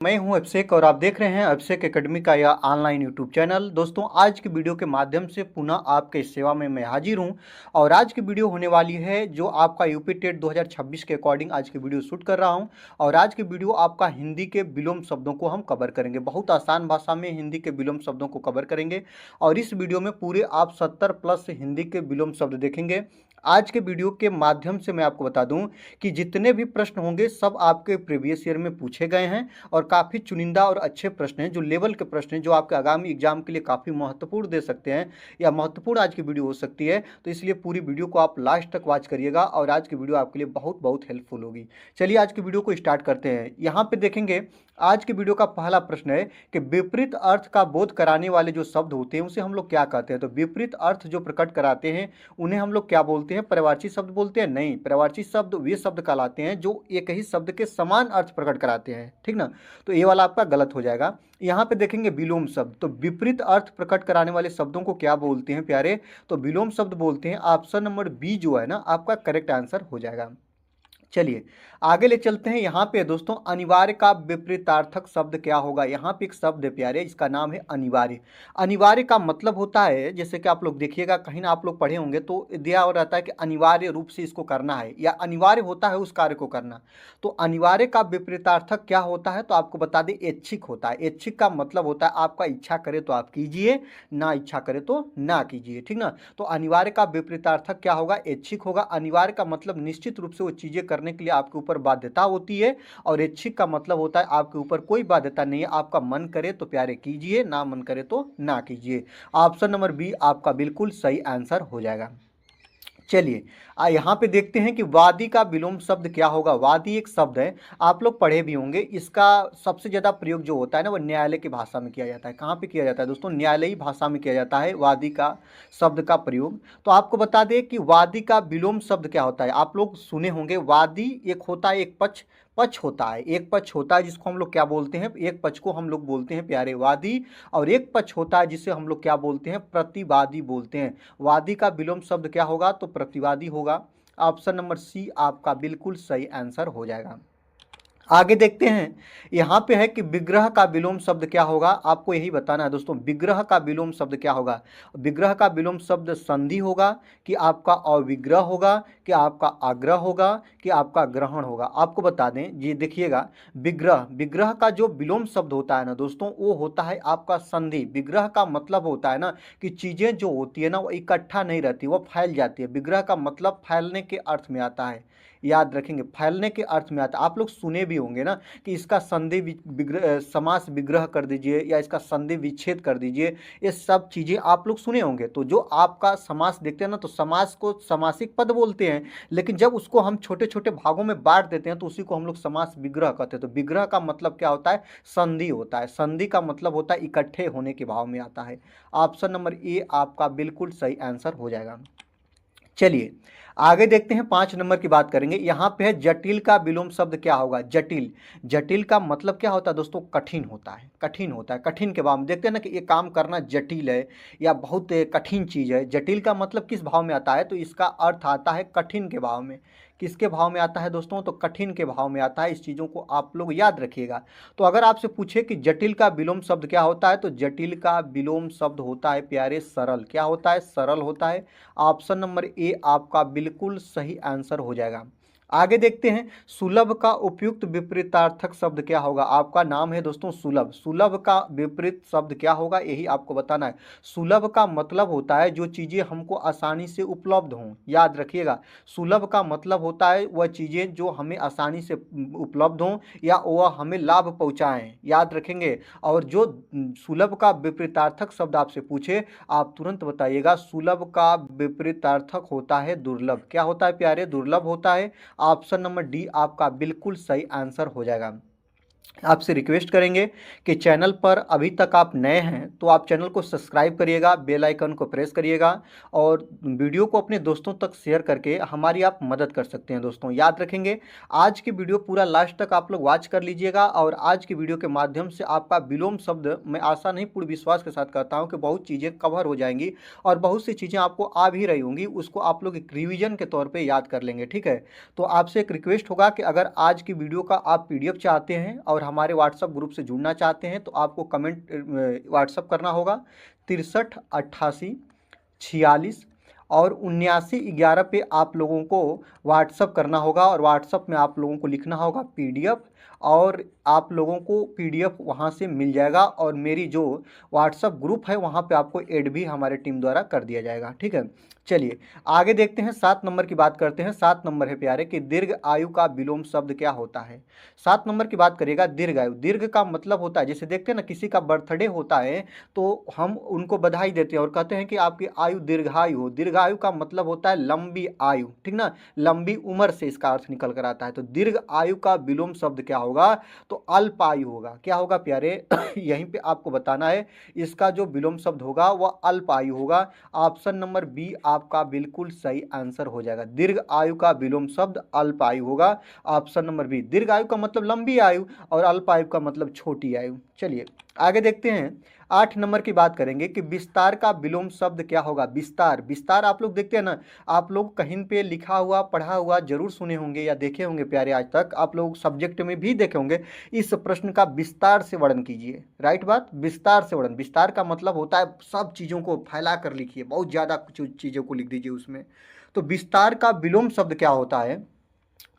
मैं हूं अभिषेक और आप देख रहे हैं अभिषेक एकेडमी का यह ऑनलाइन यूट्यूब चैनल। दोस्तों, आज की वीडियो के माध्यम से पुनः आपके सेवा में मैं हाजिर हूं और आज की वीडियो होने वाली है जो आपका यूपी टेट 2026 के अकॉर्डिंग आज की वीडियो शूट कर रहा हूं। और आज की वीडियो आपका हिंदी के विलोम शब्दों को हम कवर करेंगे। बहुत आसान भाषा में हिंदी के विलोम शब्दों को कवर करेंगे और इस वीडियो में पूरे आप 70+ हिंदी के विलोम शब्द देखेंगे। आज के वीडियो के माध्यम से मैं आपको बता दूं कि जितने भी प्रश्न होंगे सब आपके प्रीवियस ईयर में पूछे गए हैं और काफ़ी चुनिंदा और अच्छे प्रश्न हैं, जो लेवल के प्रश्न हैं, जो आपके आगामी एग्जाम के लिए काफ़ी महत्वपूर्ण दे सकते हैं या महत्वपूर्ण आज की वीडियो हो सकती है। तो इसलिए पूरी वीडियो को आप लास्ट तक वॉच करिएगा और आज की वीडियो आपके लिए बहुत बहुत हेल्पफुल होगी। चलिए आज की वीडियो को स्टार्ट करते हैं। यहाँ पे देखेंगे आज की वीडियो का पहला प्रश्न है कि विपरीत अर्थ का बोध कराने वाले जो शब्द होते हैं उसे हम लोग क्या कहते हैं। तो विपरीत अर्थ जो प्रकट कराते हैं उन्हें हम लोग क्या बोलते हैं? पर्यायवाची शब्द बोलते हैं? नहीं, पर्यायवाची शब्द वे शब्द कहलाते हैं जो एक ही शब्द के समान अर्थ प्रकट कराते हैं। ठीक ना, तो ये वाला आपका गलत हो जाएगा। यहाँ पे देखेंगे विलोम शब्द, तो विपरीत अर्थ प्रकट कराने वाले शब्दों को क्या बोलते हैं प्यारे? तो विलोम शब्द बोलते हैं। ऑप्शन नंबर बी जो है ना आपका करेक्ट आंसर हो जाएगा। चलिए आगे ले चलते हैं। यहाँ पे दोस्तों अनिवार्य का विपरीतार्थक शब्द क्या होगा? यहाँ पे एक शब्द है प्यारे, इसका नाम है अनिवार्य। अनिवार्य का मतलब होता है, जैसे कि आप लोग देखिएगा कहीं ना आप लोग पढ़े होंगे तो दिया हो रहता है कि अनिवार्य रूप से इसको करना है या अनिवार्य होता है उस कार्य को करना। तो अनिवार्य का विपरीतार्थक क्या होता है? तो आपको बता दें ऐच्छिक होता है। ऐच्छिक का मतलब होता है आपका इच्छा करे तो आप कीजिए, ना इच्छा करे तो ना कीजिए। ठीक ना, तो अनिवार्य का विपरीतार्थक क्या होगा? ऐच्छिक होगा। अनिवार्य का मतलब निश्चित रूप से वो चीजें करने के लिए आपके ऊपर बाध्यता होती है और ऐच्छिक का मतलब होता है आपके ऊपर कोई बाध्यता नहीं है, आपका मन करे तो प्यारे कीजिए, ना मन करे तो ना कीजिए। ऑप्शन नंबर बी आपका बिल्कुल सही आंसर हो जाएगा। चलिए यहाँ पे देखते हैं कि वादी का विलोम शब्द क्या होगा। वादी एक शब्द है, आप लोग पढ़े भी होंगे। इसका सबसे ज़्यादा प्रयोग जो होता है ना वो न्यायालय की भाषा में किया जाता है। कहाँ पे किया जाता है दोस्तों? न्यायालयी भाषा में किया जाता है वादी का शब्द का प्रयोग। तो आपको बता दें कि वादी का विलोम शब्द क्या होता है। आप लोग सुने होंगे वादी एक होता है, एक पक्ष पक्ष होता है, एक पक्ष होता है जिसको हम लोग क्या बोलते हैं? एक पक्ष को हम लोग बोलते हैं प्यारे वादी, और एक पक्ष होता है जिसे हम लोग क्या बोलते हैं? प्रतिवादी बोलते हैं। वादी का विलोम शब्द क्या होगा? तो प्रतिवादी होगा। ऑप्शन नंबर सी आपका बिल्कुल सही आंसर हो जाएगा। आगे देखते हैं, यहाँ पे है कि विग्रह का विलोम शब्द क्या होगा। आपको यही बताना है दोस्तों, विग्रह का विलोम शब्द क्या होगा। विग्रह का विलोम शब्द संधि होगा कि आपका अविग्रह होगा कि आपका आग्रह होगा कि आपका ग्रहण होगा। आपको बता दें, ये देखिएगा विग्रह, विग्रह का जो विलोम शब्द होता है ना दोस्तों वो होता है आपका संधि। विग्रह का मतलब होता है ना कि चीज़ें जो होती है ना वो इकट्ठा नहीं रहती, वो फैल जाती है। विग्रह का मतलब फैलने के अर्थ में आता है, याद रखेंगे, फैलने के अर्थ में आता है। आप लोग सुने भी होंगे ना कि इसका संधि विग्रह, समास विग्रह कर दीजिए या इसका संधि विच्छेद कर दीजिए, ये सब चीज़ें आप लोग सुने होंगे। तो जो आपका समास देखते हैं ना तो समास को समासिक पद बोलते हैं, लेकिन जब उसको हम छोटे छोटे भागों में बांट देते हैं तो उसी को हम लोग समास विग्रह कहते हैं। तो विग्रह का मतलब क्या होता है? संधि होता है। संधि का मतलब होता है इकट्ठे होने के भाव में आता है। ऑप्शन नंबर ए आपका बिल्कुल सही आंसर हो जाएगा। चलिए आगे देखते हैं, 5 नंबर की बात करेंगे। यहाँ पे है जटिल का विलोम शब्द क्या होगा। जटिल, जटिल का मतलब क्या होता है दोस्तों? कठिन होता है, कठिन होता है। कठिन के भाव में देखते हैं ना कि ये काम करना जटिल है या बहुत कठिन चीज़ है। जटिल का मतलब किस भाव में आता है? तो इसका अर्थ आता है कठिन के भाव में। किसके भाव में आता है दोस्तों? तो कठिन के भाव में आता है। इस चीज़ों को आप लोग याद रखिएगा। तो अगर आपसे पूछे कि जटिल का विलोम शब्द क्या होता है, तो जटिल का विलोम शब्द होता है प्यारे सरल। क्या होता है? सरल होता है। ऑप्शन नंबर ए आपका बिल्कुल सही आंसर हो जाएगा। आगे देखते हैं, सुलभ का उपयुक्त विपरीतार्थक शब्द क्या होगा। आपका नाम है दोस्तों सुलभ। सुलभ का विपरीत शब्द क्या होगा यही आपको बताना है। सुलभ का मतलब होता है जो चीज़ें हमको आसानी से उपलब्ध हों। याद रखिएगा, सुलभ का मतलब होता है वह चीज़ें जो हमें आसानी से उपलब्ध हों या वह हमें लाभ पहुँचाएँ। याद रखेंगे। और जो सुलभ का विपरीतार्थक शब्द आपसे पूछे आप तुरंत बताइएगा। सुलभ का विपरीतार्थक होता है दुर्लभ। क्या होता है प्यारे? दुर्लभ होता है। ऑप्शन नंबर डी आपका बिल्कुल सही आंसर हो जाएगा। आपसे रिक्वेस्ट करेंगे कि चैनल पर अभी तक आप नए हैं तो आप चैनल को सब्सक्राइब करिएगा, बेल आइकन को प्रेस करिएगा और वीडियो को अपने दोस्तों तक शेयर करके हमारी आप मदद कर सकते हैं। दोस्तों याद रखेंगे, आज की वीडियो पूरा लास्ट तक आप लोग वॉच कर लीजिएगा और आज की वीडियो के माध्यम से आपका विलोम शब्द, मैं आशा नहीं पूर्ण विश्वास के साथ कहता हूँ कि बहुत चीज़ें कवर हो जाएंगी और बहुत सी चीज़ें आपको आ भी रही होंगी, उसको आप लोग एक रिविजन के तौर पर याद कर लेंगे। ठीक है, तो आपसे एक रिक्वेस्ट होगा कि अगर आज की वीडियो का आप PDF चाहते हैं और हमारे व्हाट्सएप ग्रुप से जुड़ना चाहते हैं तो आपको कमेंट व्हाट्सएप करना होगा 63 88 46 और 79 11 पे आप लोगों को व्हाट्सअप करना होगा और व्हाट्सअप में आप लोगों को लिखना होगा पीडीएफ और आप लोगों को पीडीएफ वहाँ से मिल जाएगा और मेरी जो व्हाट्सअप ग्रुप है वहाँ पे आपको ऐड भी हमारे टीम द्वारा कर दिया जाएगा। ठीक है, चलिए आगे देखते हैं। 7 नंबर की बात करते हैं। 7 नंबर है प्यारे कि दीर्घ आयु का विलोम शब्द क्या होता है। 7 नंबर की बात करेगा दीर्घ आयु। दीर्घ का मतलब होता है, जैसे देखते हैं ना किसी का बर्थडे होता है तो हम उनको बधाई देते हैं और कहते हैं कि आपकी आयु दीर्घायु हो। दीर्घायु का मतलब होता है लंबी आयु, ठीक ना, लंबी उम्र से इसका अर्थ निकल कर आता है। तो दीर्घ आयु का विलोम शब्द क्या होगा, तो अल्प आयु होगा। क्या होगा प्यारे यहीं पे आपको बताना है, इसका जो विलोम शब्द होगा वह अल्प आयु होगा। ऑप्शन नंबर बी आपका बिल्कुल सही आंसर हो जाएगा। दीर्घ आयु का विलोम शब्द अल्प आयु होगा। Option number B. दीर्घ आयु का मतलब लंबी आयु और अल्प आयु का मतलब छोटी आयु। चलिए आगे देखते हैं। 8 नंबर की बात करेंगे कि विस्तार का विलोम शब्द क्या होगा। विस्तार, विस्तार आप लोग देखते हैं ना, आप लोग कहीं पे लिखा हुआ पढ़ा हुआ जरूर सुने होंगे या देखे होंगे प्यारे, आज तक आप लोग सब्जेक्ट में भी देखे होंगे। इस प्रश्न का विस्तार से वर्णन कीजिए। राइट बात, विस्तार से वर्णन। विस्तार का मतलब होता है सब चीज़ों को फैला कर लिखिए, बहुत ज़्यादा कुछ चीज़ों को लिख दीजिए उसमें। तो विस्तार का विलोम शब्द क्या होता है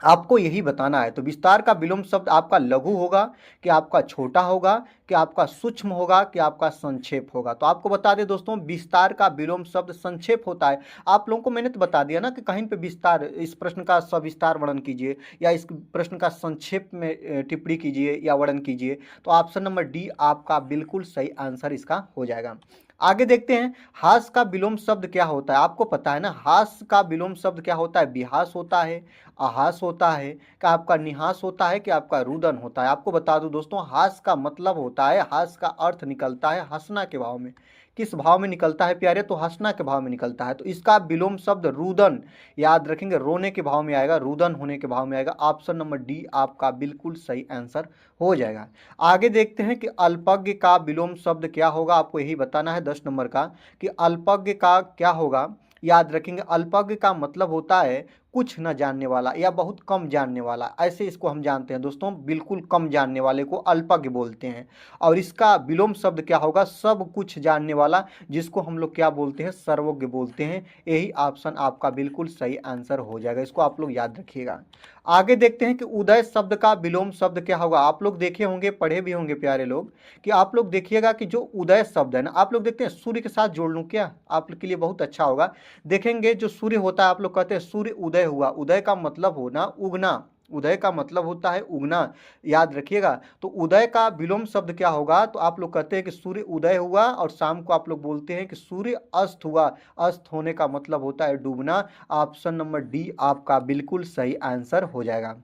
आपको यही बताना है। तो विस्तार का विलोम शब्द आपका लघु होगा कि आपका छोटा होगा कि आपका सूक्ष्म होगा कि आपका संक्षेप होगा। तो आपको बता दें दोस्तों, विस्तार का विलोम शब्द संक्षेप होता है। आप लोगों को मैंने तो बता दिया ना कि कहीं पे विस्तार, इस प्रश्न का सविस्तार वर्णन कीजिए या इस प्रश्न का संक्षेप में टिप्पणी कीजिए या वर्णन कीजिए। तो ऑप्शन नंबर डी आपका बिल्कुल सही आंसर इसका हो जाएगा। आगे देखते हैं, हास्य का विलोम शब्द क्या होता है। आपको पता है ना, हास्य का विलोम शब्द क्या होता है। विहास होता है, आहास होता है, कि आपका निहास होता है कि आपका रुदन होता है। आपको बता दूं दोस्तों, हास्य का मतलब होता है, हास्य का अर्थ निकलता है हंसना के भाव में। किस भाव में निकलता है प्यारे, तो हंसना के भाव में निकलता है। तो इसका विलोम शब्द रुदन, याद रखेंगे, रोने के भाव में आएगा, रुदन होने के भाव में आएगा। ऑप्शन नंबर डी आपका बिल्कुल सही आंसर हो जाएगा। आगे देखते हैं कि अल्पज्ञ का विलोम शब्द क्या होगा। आपको यही बताना है 10 नंबर का कि अल्पज्ञ का क्या होगा। याद रखेंगे, अल्पज्ञ का मतलब होता है कुछ न जानने वाला या बहुत कम जानने वाला, ऐसे इसको हम जानते हैं दोस्तों। बिल्कुल कम जानने वाले को अल्पज्ञ बोलते हैं। और इसका विलोम शब्द क्या होगा, सब कुछ जानने वाला, जिसको हम लोग क्या बोलते हैं, सर्वज्ञ बोलते हैं। यही ऑप्शन आपका बिल्कुल सही आंसर हो जाएगा, इसको आप लोग याद रखिएगा। आगे देखते हैं कि उदय शब्द का विलोम शब्द क्या होगा। आप लोग देखे होंगे, पढ़े भी होंगे प्यारे लोग, कि आप लोग देखिएगा कि जो उदय शब्द है ना, आप लोग देखते हैं, सूर्य के साथ जोड़ लूँ क्या, आप लोग के लिए बहुत अच्छा होगा। देखेंगे जो सूर्य होता है, आप लोग कहते हैं सूर्य उदय हुआ। उदय का मतलब होना उगना, उदय का मतलब होता है उगना, याद रखिएगा। तो उदय का विलोम शब्द क्या होगा, तो आप लोग कहते हैं कि सूर्य उदय हुआ और शाम को आप लोग बोलते हैं कि सूर्य अस्त हुआ। अस्त होने का मतलब होता है डूबना। ऑप्शन नंबर डी आपका बिल्कुल सही आंसर हो जाएगा।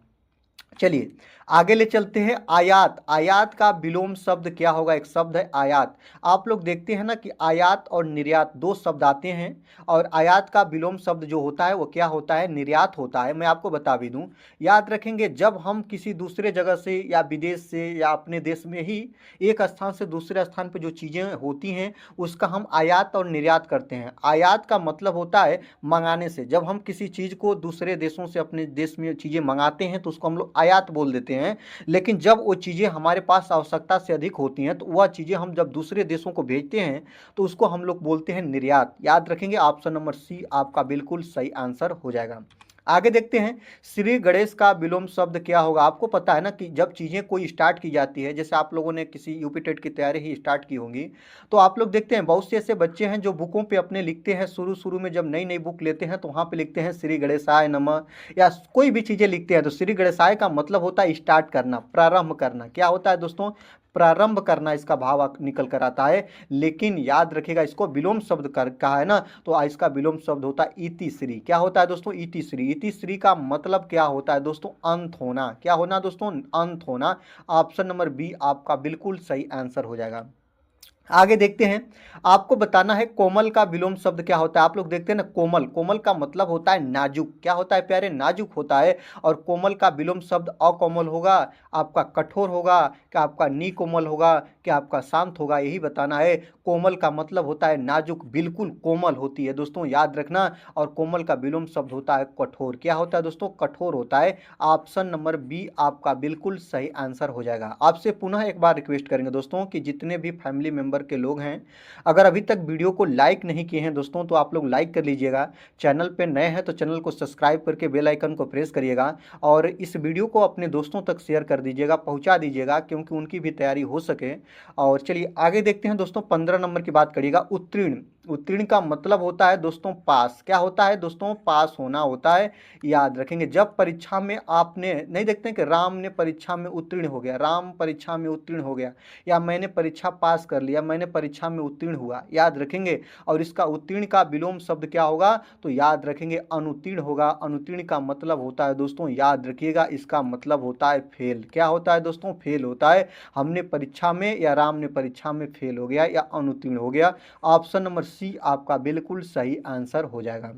चलिए आगे ले चलते हैं। आयात, आयात का विलोम शब्द क्या होगा। एक शब्द है आयात। आप लोग देखते हैं ना कि आयात और निर्यात दो शब्द आते हैं और आयात का विलोम शब्द जो होता है वो क्या होता है, निर्यात होता है। मैं आपको बता भी दूं, याद रखेंगे, जब हम किसी दूसरे जगह से या विदेश से या अपने देश में ही एक स्थान से दूसरे स्थान पर जो चीज़ें होती हैं उसका हम आयात और निर्यात करते हैं। आयात का मतलब होता है मंगाने से। जब हम किसी चीज़ को दूसरे देशों से अपने देश में चीज़ें मंगाते हैं तो उसको हम लोग आयात बोल देते हैं। लेकिन जब वो चीज़ें हमारे पास आवश्यकता से अधिक होती हैं तो वह चीज़ें हम जब दूसरे देशों को भेजते हैं तो उसको हम लोग बोलते हैं निर्यात। याद रखेंगे, ऑप्शन नंबर सी आपका बिल्कुल सही आंसर हो जाएगा। आगे देखते हैं, श्री गणेश का विलोम शब्द क्या होगा। आपको पता है ना कि जब चीज़ें कोई स्टार्ट की जाती है, जैसे आप लोगों ने किसी यूपी टेट की तैयारी ही स्टार्ट की होंगी, तो आप लोग देखते हैं बहुत से ऐसे बच्चे हैं जो बुकों पे अपने लिखते हैं, शुरू शुरू में जब नई नई बुक लेते हैं तो वहाँ पे लिखते हैं श्री गणेशाय नमः या कोई भी चीज़ें लिखते हैं। तो श्री गणेशाय का मतलब होता है स्टार्ट करना, प्रारंभ करना। क्या होता है दोस्तों, प्रारंभ करना, इसका भाव निकल कर आता है। लेकिन याद रखिएगा, इसको विलोम शब्द कर कहा है ना, तो इसका विलोम शब्द होता है इति श्री। क्या होता है दोस्तों, इति श्री। इति श्री का मतलब क्या होता है दोस्तों, अंत होना। क्या होना दोस्तों, अंत होना। ऑप्शन नंबर बी आपका बिल्कुल सही आंसर हो जाएगा। आगे देखते हैं। आपको बताना है कोमल का विलोम शब्द क्या होता है। आप लोग देखते हैं ना, कोमल, कोमल का मतलब होता है नाजुक। क्या होता है प्यारे? नाजुक होता है। और कोमल का विलोम शब्द अकोमल होगा, आपका कठोर होगा, क्या आपका निकोमल होगा, क्या आपका शांत होगा, यही बताना है। कोमल का मतलब होता है नाजुक, बिल्कुल कोमल होती है दोस्तों, याद रखना। और कोमल का विलोम शब्द होता है कठोर। क्या होता है दोस्तों? कठोर होता है। ऑप्शन नंबर बी आपका बिल्कुल सही आंसर हो जाएगा। आपसे पुनः एक बार रिक्वेस्ट करेंगे दोस्तों कि जितने भी फैमिली मेंबर के लोग हैं, अगर अभी तक वीडियो को लाइक नहीं किए हैं दोस्तों, तो आप लोग लाइक कर लीजिएगा। चैनल पे नए हैं तो चैनल को सब्सक्राइब करके बेल आइकन को प्रेस करिएगा, और इस वीडियो को अपने दोस्तों तक शेयर कर दीजिएगा, पहुंचा दीजिएगा, क्योंकि उनकी भी तैयारी हो सके। और चलिए आगे देखते हैं दोस्तों। 15 नंबर की बात करिएगा, उत्तीर्ण। उत्तीर्ण का मतलब होता है दोस्तों पास। क्या होता है दोस्तों? पास होना होता है। याद रखेंगे, जब परीक्षा में आपने नहीं देखते हैं कि राम ने परीक्षा में उत्तीर्ण हो गया, राम परीक्षा में उत्तीर्ण हो गया, या मैंने परीक्षा पास कर लिया, मैंने परीक्षा में उत्तीर्ण हुआ, याद रखेंगे। और इसका उत्तीर्ण का विलोम शब्द क्या होगा? तो याद रखेंगे अनुत्तीर्ण होगा। अनुत्तीर्ण का मतलब होता है दोस्तों, याद रखिएगा, इसका मतलब होता है फेल। क्या होता है दोस्तों? फेल होता है। हमने परीक्षा में या राम ने परीक्षा में फेल हो गया या अनुत्तीर्ण हो गया। ऑप्शन नंबर सी आपका बिल्कुल सही आंसर हो जाएगा।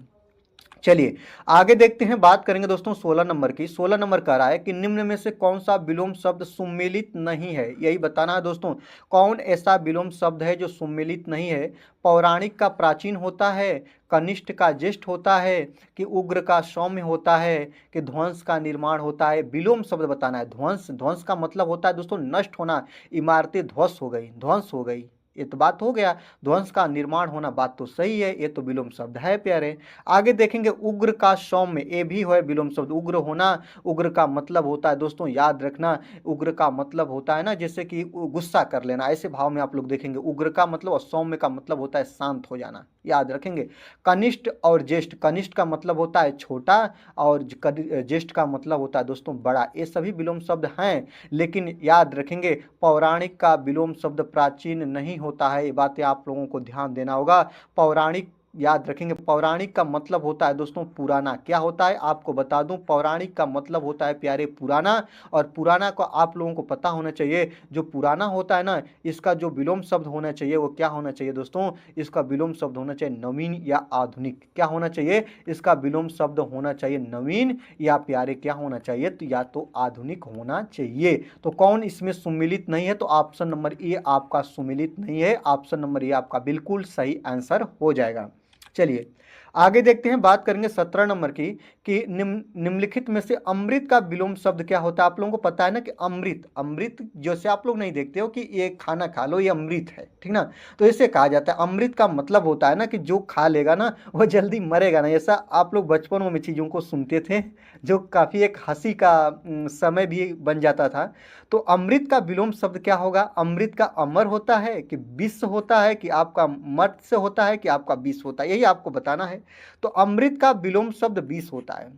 चलिए आगे देखते हैं, बात करेंगे दोस्तों 16 नंबर की। 16 नंबर कह रहा है कि निम्न में से कौन सा विलोम शब्द सुमेलित नहीं है, यही बताना है दोस्तों। कौन ऐसा विलोम शब्द है जो सुमेलित नहीं है? पौराणिक का प्राचीन होता है, कनिष्ठ का ज्येष्ठ होता है, कि उग्र का सौम्य होता है, कि ध्वंस का निर्माण होता है? विलोम शब्द बताना है। ध्वंस, ध्वंस का मतलब होता है दोस्तों नष्ट होना, इमारतें ध्वस्त हो गई, ध्वंस हो गई, ये तो बात हो गया। ध्वंस का निर्माण होना, बात तो सही है, ये तो विलोम शब्द है प्यारे। आगे देखेंगे, उग्र का सौम्य, ये भी है विलोम शब्द। उग्र होना, उग्र का मतलब होता है दोस्तों, याद रखना, उग्र का मतलब होता है ना जैसे कि गुस्सा कर लेना, ऐसे भाव में आप लोग देखेंगे उग्र का मतलब। और सौम्य का मतलब होता है शांत हो जाना, याद रखेंगे। कनिष्ठ और ज्येष्ठ, कनिष्ठ का मतलब होता है छोटा, और ज्येष्ठ का मतलब होता है दोस्तों बड़ा। ये सभी विलोम शब्द हैं, लेकिन याद रखेंगे पौराणिक का विलोम शब्द प्राचीन नहीं होता है। ये बातें आप लोगों को ध्यान देना होगा। पौराणिक, याद रखेंगे, पौराणिक का मतलब होता है दोस्तों पुराना। क्या होता है आपको बता दूं, पौराणिक का मतलब होता है प्यारे पुराना। और पुराना को आप लोगों को पता होना चाहिए, जो पुराना होता है ना, इसका जो विलोम शब्द होना चाहिए वो क्या होना चाहिए दोस्तों? इसका विलोम शब्द होना चाहिए नवीन या आधुनिक। क्या होना चाहिए? इसका विलोम शब्द होना चाहिए नवीन, या प्यारे क्या होना चाहिए? तो या तो आधुनिक होना चाहिए। तो कौन इसमें सुमिलित नहीं है? तो ऑप्शन नंबर ए आपका सुमिलित नहीं है। ऑप्शन नंबर ए आपका बिल्कुल सही आंसर हो जाएगा। चलिए आगे देखते हैं, बात करेंगे 17 नंबर की, कि निम्नलिखित में से अमृत का विलोम शब्द क्या होता है? आप लोगों को पता है ना कि अमृत, अमृत जैसे आप लोग नहीं देखते हो कि ये खाना खा लो ये अमृत है, ठीक ना, तो इसे कहा जाता है। अमृत का मतलब होता है ना कि जो खा लेगा ना वो जल्दी मरेगा नहीं। ऐसा आप लोग बचपन में चीज़ों को सुनते थे, जो काफ़ी एक हंसी का समय भी बन जाता था। तो अमृत का विलोम शब्द क्या होगा? अमृत का अमर होता है, कि विष होता है, कि आपका मत्स्य होता है, कि आपका विष होता है, यही आपको बताना है। तो अमृत का विलोम शब्द विष होता है,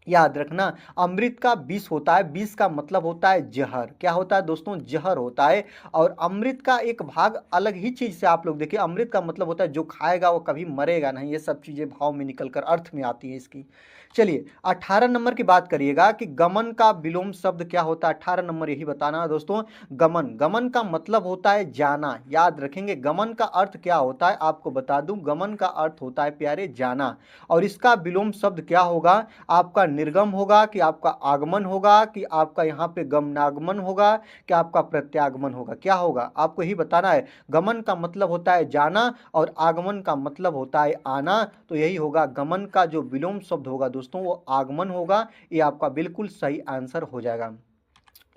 याद रखना। अमृत का विष होता है, विष का मतलब होता है जहर। क्या होता है दोस्तों? जहर होता है। और अमृत का एक भाग अलग ही चीज से आप लोग देखिए, अमृत का मतलब होता है जो खाएगा वो कभी मरेगा नहीं। ये सब चीजें भाव में निकलकर अर्थ में आती है इसकी। चलिए 18 नंबर की बात करिएगा कि गमन का विलोम शब्द क्या होता है? 18 नंबर यही बताना है दोस्तों। गमन, गमन का मतलब होता है जाना, याद रखेंगे। गमन का अर्थ क्या होता है आपको बता दूं, गमन का अर्थ होता है प्यारे जाना। और इसका विलोम शब्द क्या होगा? आपका निर्गम होगा, कि आपका आगमन होगा, कि आपका यहाँ पे गमनागमन होगा, कि आपका प्रत्यागमन होगा? क्या होगा आपको यही बताना है। गमन का मतलब होता है जाना, और आगमन का मतलब होता है आना। तो यही होगा, गमन का जो विलोम शब्द होगा दोस्तों वो आगमन होगा। ये आपका बिल्कुल सही आंसर हो जाएगा।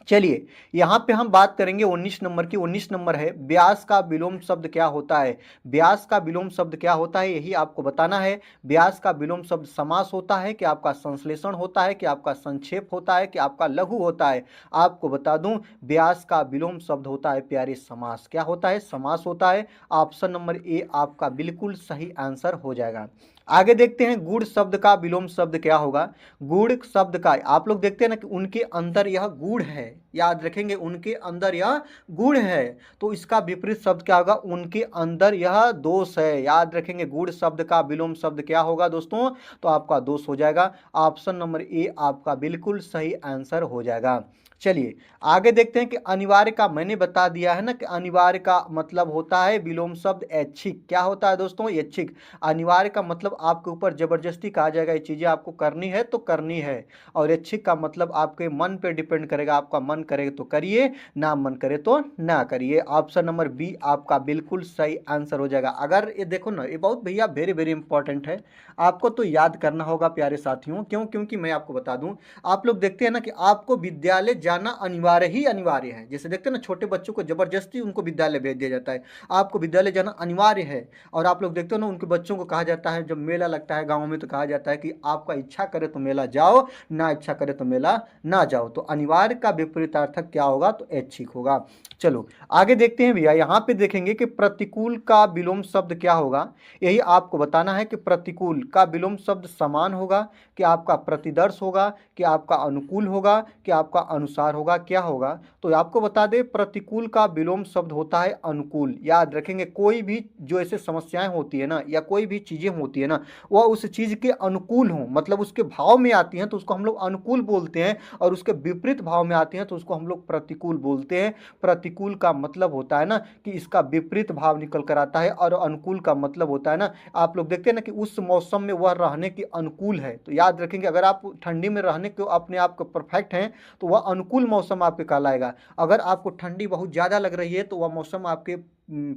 चलिए यहाँ पे हम बात करेंगे 19 नंबर की। 19 नंबर है, व्यास का विलोम शब्द क्या होता है? व्यास का विलोम शब्द क्या होता है यही आपको बताना है। व्यास का विलोम शब्द समास होता है, कि आपका संश्लेषण होता है, कि आपका संक्षेप होता है, कि आपका लघु होता है? आपको बता दूं, व्यास का विलोम शब्द होता है प्यारे समास। क्या होता है? समास होता है। ऑप्शन नंबर ए आपका बिल्कुल सही आंसर हो जाएगा। आगे देखते हैं, गुड़ शब्द का विलोम शब्द क्या होगा? गुड़ शब्द का आप लोग देखते हैं ना कि उनके अंदर यह गुड़ है, याद रखेंगे, उनके अंदर यह गुड़ है। तो इसका विपरीत शब्द क्या होगा? उनके अंदर यह दोष है, याद रखेंगे। गुड़ शब्द का विलोम शब्द क्या होगा दोस्तों? तो आपका दोष हो जाएगा। ऑप्शन नंबर ए आपका बिल्कुल सही आंसर हो जाएगा। चलिए आगे देखते हैं कि अनिवार्य का मैंने बता दिया है ना कि अनिवार्य का मतलब होता है विलोम शब्द ऐच्छिक। क्या होता है दोस्तों? ऐच्छिक। अनिवार्य का मतलब आपके ऊपर जबरदस्ती कहा जाएगा ये चीजें आपको करनी है तो करनी है, और ऐच्छिक का मतलब आपके मन पे डिपेंड करेगा, आपका मन करे तो करिए, ना मन करे तो ना करिए। ऑप्शन नंबर बी आपका बिल्कुल सही आंसर हो जाएगा। अगर ये देखो ना, ये बहुत भैया वेरी वेरी इंपॉर्टेंट है, आपको तो याद करना होगा प्यारे साथियों। क्यों? क्योंकि मैं आपको बता दूं, आप लोग देखते हैं ना कि आपको विद्यालय जाना अनिवार्य ही अनिवार्य है। जैसे देखते हैं ना छोटे बच्चों को जबरदस्ती उनको विद्यालय भेज दिया जाता है, आपको विद्यालय जाना अनिवार्य है। और आप लोग देखते हो ना उनके बच्चों को कहा जाता है, जब मेला लगता है गाँव में तो कहा जाता है कि आपका इच्छा करे तो मेला जाओ, ना इच्छा करे तो मेला ना जाओ। तो अनिवार्य का विपरीतार्थक क्या होगा? तो ऐच्छिक होगा। चलो आगे देखते हैं भैया, यहाँ पे देखेंगे कि प्रतिकूल का विलोम शब्द क्या होगा। यही आपको बताना है कि प्रतिकूल का विलोम शब्द समान होगा, कि आपका प्रतिदर्श होगा, कि आपका अनुकूल होगा, कि आपका अनुसार होगा, क्या होगा? तो आपको बता दें प्रतिकूल का विलोम शब्द होता है अनुकूल। याद रखेंगे, कोई भी जो ऐसे समस्याएं होती है ना, या कोई भी चीजें होती है ना, वह उस चीज के अनुकूल हो, मतलब उसके भाव में आती हैं तो उसको हम लोग अनुकूल बोलते हैं, और उसके विपरीत भाव में आती हैं तो उसको हम लोग प्रतिकूल बोलते हैं। प्रतिकूल का मतलब होता है ना कि इसका विपरीत भाव निकल कर आता है, और अनुकूल का मतलब होता है ना, आप लोग देखते हैं ना कि उस मौसम में वह रहने के अनुकूल है। तो याद रखेंगे, अगर आप ठंडी में रहने के अपने आप को परफेक्ट हैं तो वह अनुकूल मौसम आपके कहलाएगा। अगर आपको ठंडी बहुत ज़्यादा लग रही है तो वह मौसम आपके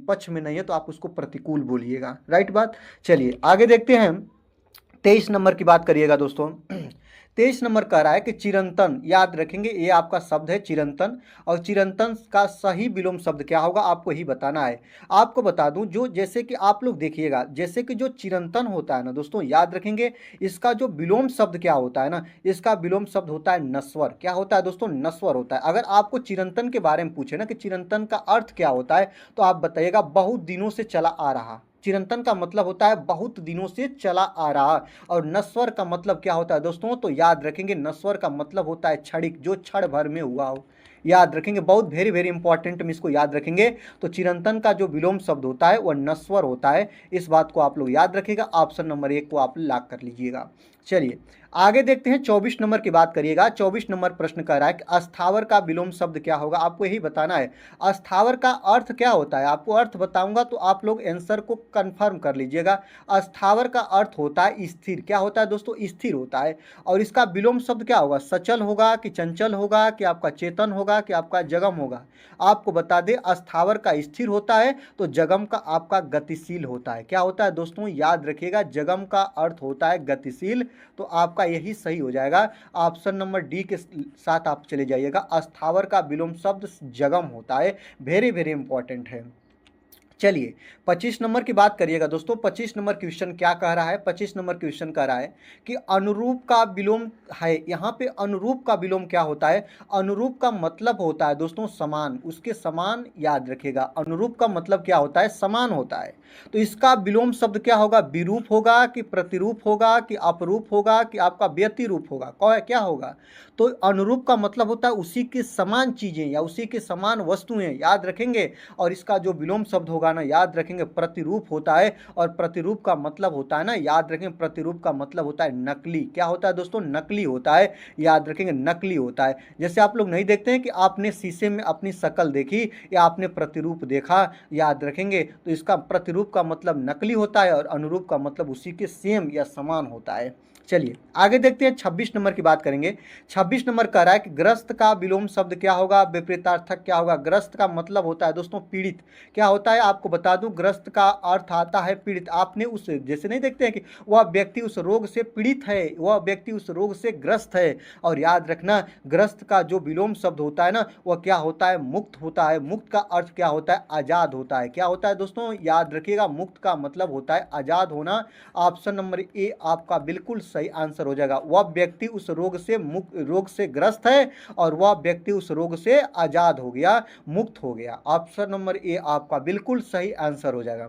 पक्ष में नहीं है, तो आप उसको प्रतिकूल बोलिएगा। राइट बात। चलिए आगे देखते हैं, 23 नंबर की बात करिएगा दोस्तों। 23 नंबर कह रहा है कि चिरंतन। याद रखेंगे ये आपका शब्द है चिरंतन, और चिरंतन का सही विलोम शब्द क्या होगा आपको ही बताना है। आपको बता दूं, जो जैसे कि आप लोग देखिएगा, जैसे कि जो चिरंतन होता है ना दोस्तों, याद रखेंगे इसका जो विलोम शब्द क्या होता है ना, इसका विलोम शब्द होता है नस्वर। क्या होता है दोस्तों? नस्वर होता है। अगर आपको चिरंतन के बारे में पूछे ना कि चिरंतन का अर्थ क्या होता है, तो आप बताइएगा बहुत दिनों से चला आ रहा। चिरंतन का मतलब होता है बहुत दिनों से चला आ रहा। और नस्वर का मतलब क्या होता है दोस्तों? तो याद रखेंगे नस्वर का मतलब होता है क्षणिक, जो क्षण भर में हुआ हो। याद रखेंगे, बहुत वेरी वेरी इंपॉर्टेंट, हम इसको याद रखेंगे। तो चिरंतन का जो विलोम शब्द होता है वह नस्वर होता है। इस बात को आप लोग याद रखिएगा। ऑप्शन नंबर 1 को आप लॉक कर लीजिएगा। चलिए आगे देखते हैं, 24 नंबर की बात करिएगा। 24 नंबर प्रश्न कर रहा है कि अस्थावर का विलोम शब्द क्या होगा, आपको यही बताना है। अस्थावर का अर्थ क्या होता है, आपको अर्थ बताऊंगा तो आप लोग आंसर को कंफर्म कर लीजिएगा। अस्थावर का अर्थ होता है स्थिर। क्या होता है दोस्तों? स्थिर होता है। और इसका विलोम शब्द क्या होगा? सचल होगा, कि चंचल होगा, कि आपका चेतन होगा, कि आपका जगम होगा? आपको बता दें अस्थावर का स्थिर होता है, तो जगम का आपका गतिशील होता है। क्या होता है दोस्तों? याद रखिएगा, जगम का अर्थ होता है गतिशील। तो आपका यही सही हो जाएगा। ऑप्शन नंबर डी के साथ आप चले जाइएगा। अस्थावर का विलोम शब्द जगम होता है। वेरी वेरी इंपॉर्टेंट है। चलिए 25 नंबर की बात करिएगा दोस्तों। 25 नंबर क्वेश्चन क्या कह रहा है? 25 नंबर क्वेश्चन कह रहा है कि अनुरूप का विलोम है। यहाँ पे अनुरूप का विलोम क्या होता है? अनुरूप का मतलब होता है दोस्तों समान, उसके समान। याद रखिएगा, अनुरूप का मतलब क्या होता है? समान होता है। तो इसका विलोम शब्द क्या होगा? विरूप होगा, कि प्रतिरूप होगा, कि अपरूप होगा, कि आपका व्यतिरूप होगा? क्या होगा? तो अनुरूप का मतलब होता है उसी के समान चीजें या उसी के समान वस्तुएं। याद रखेंगे। और इसका जो विलोम शब्द होगा ना, याद रखेंगे प्रतिरूप होता है। और प्रतिरूप का मतलब होता है ना, याद रखेंगे प्रतिरूप का मतलब होता है नकली। क्या होता है दोस्तों? नकली होता है। याद रखेंगे नकली होता है। जैसे आप लोग नहीं देखते हैं कि आपने शीशे में अपनी शक्ल देखी या आपने प्रतिरूप देखा, याद रखेंगे तो इसका प्रतिरूप का मतलब नकली होता है, और अनुरूप का मतलब उसी के सेम या समान होता है। चलिए आगे देखते हैं, 26 नंबर की बात करेंगे। 26 नंबर कह रहा है कि ग्रस्त का विलोम शब्द क्या होगा, विपरीतार्थक क्या होगा? ग्रस्त का मतलब होता है दोस्तों पीड़ित। क्या होता है आपको बता दूं, ग्रस्त का अर्थ आता है पीड़ित। आपने उस जैसे नहीं देखते हैं कि वह व्यक्ति उस रोग से पीड़ित है, वह व्यक्ति उस रोग से ग्रस्त है। और याद रखना, ग्रस्त का जो विलोम शब्द होता है ना, वह क्या होता है? मुक्त होता है। मुक्त का अर्थ क्या होता है? आजाद होता है। क्या होता है दोस्तों? याद रखिएगा, मुक्त का मतलब होता है आजाद होना। ऑप्शन नंबर ए आपका बिल्कुल सही आंसर हो जाएगा। वह व्यक्ति उस रोग से ग्रस्त है, और वह व्यक्ति उस रोग से आजाद हो गया, मुक्त हो गया। ऑप्शन नंबर ए आपका बिल्कुल सही आंसर हो जाएगा।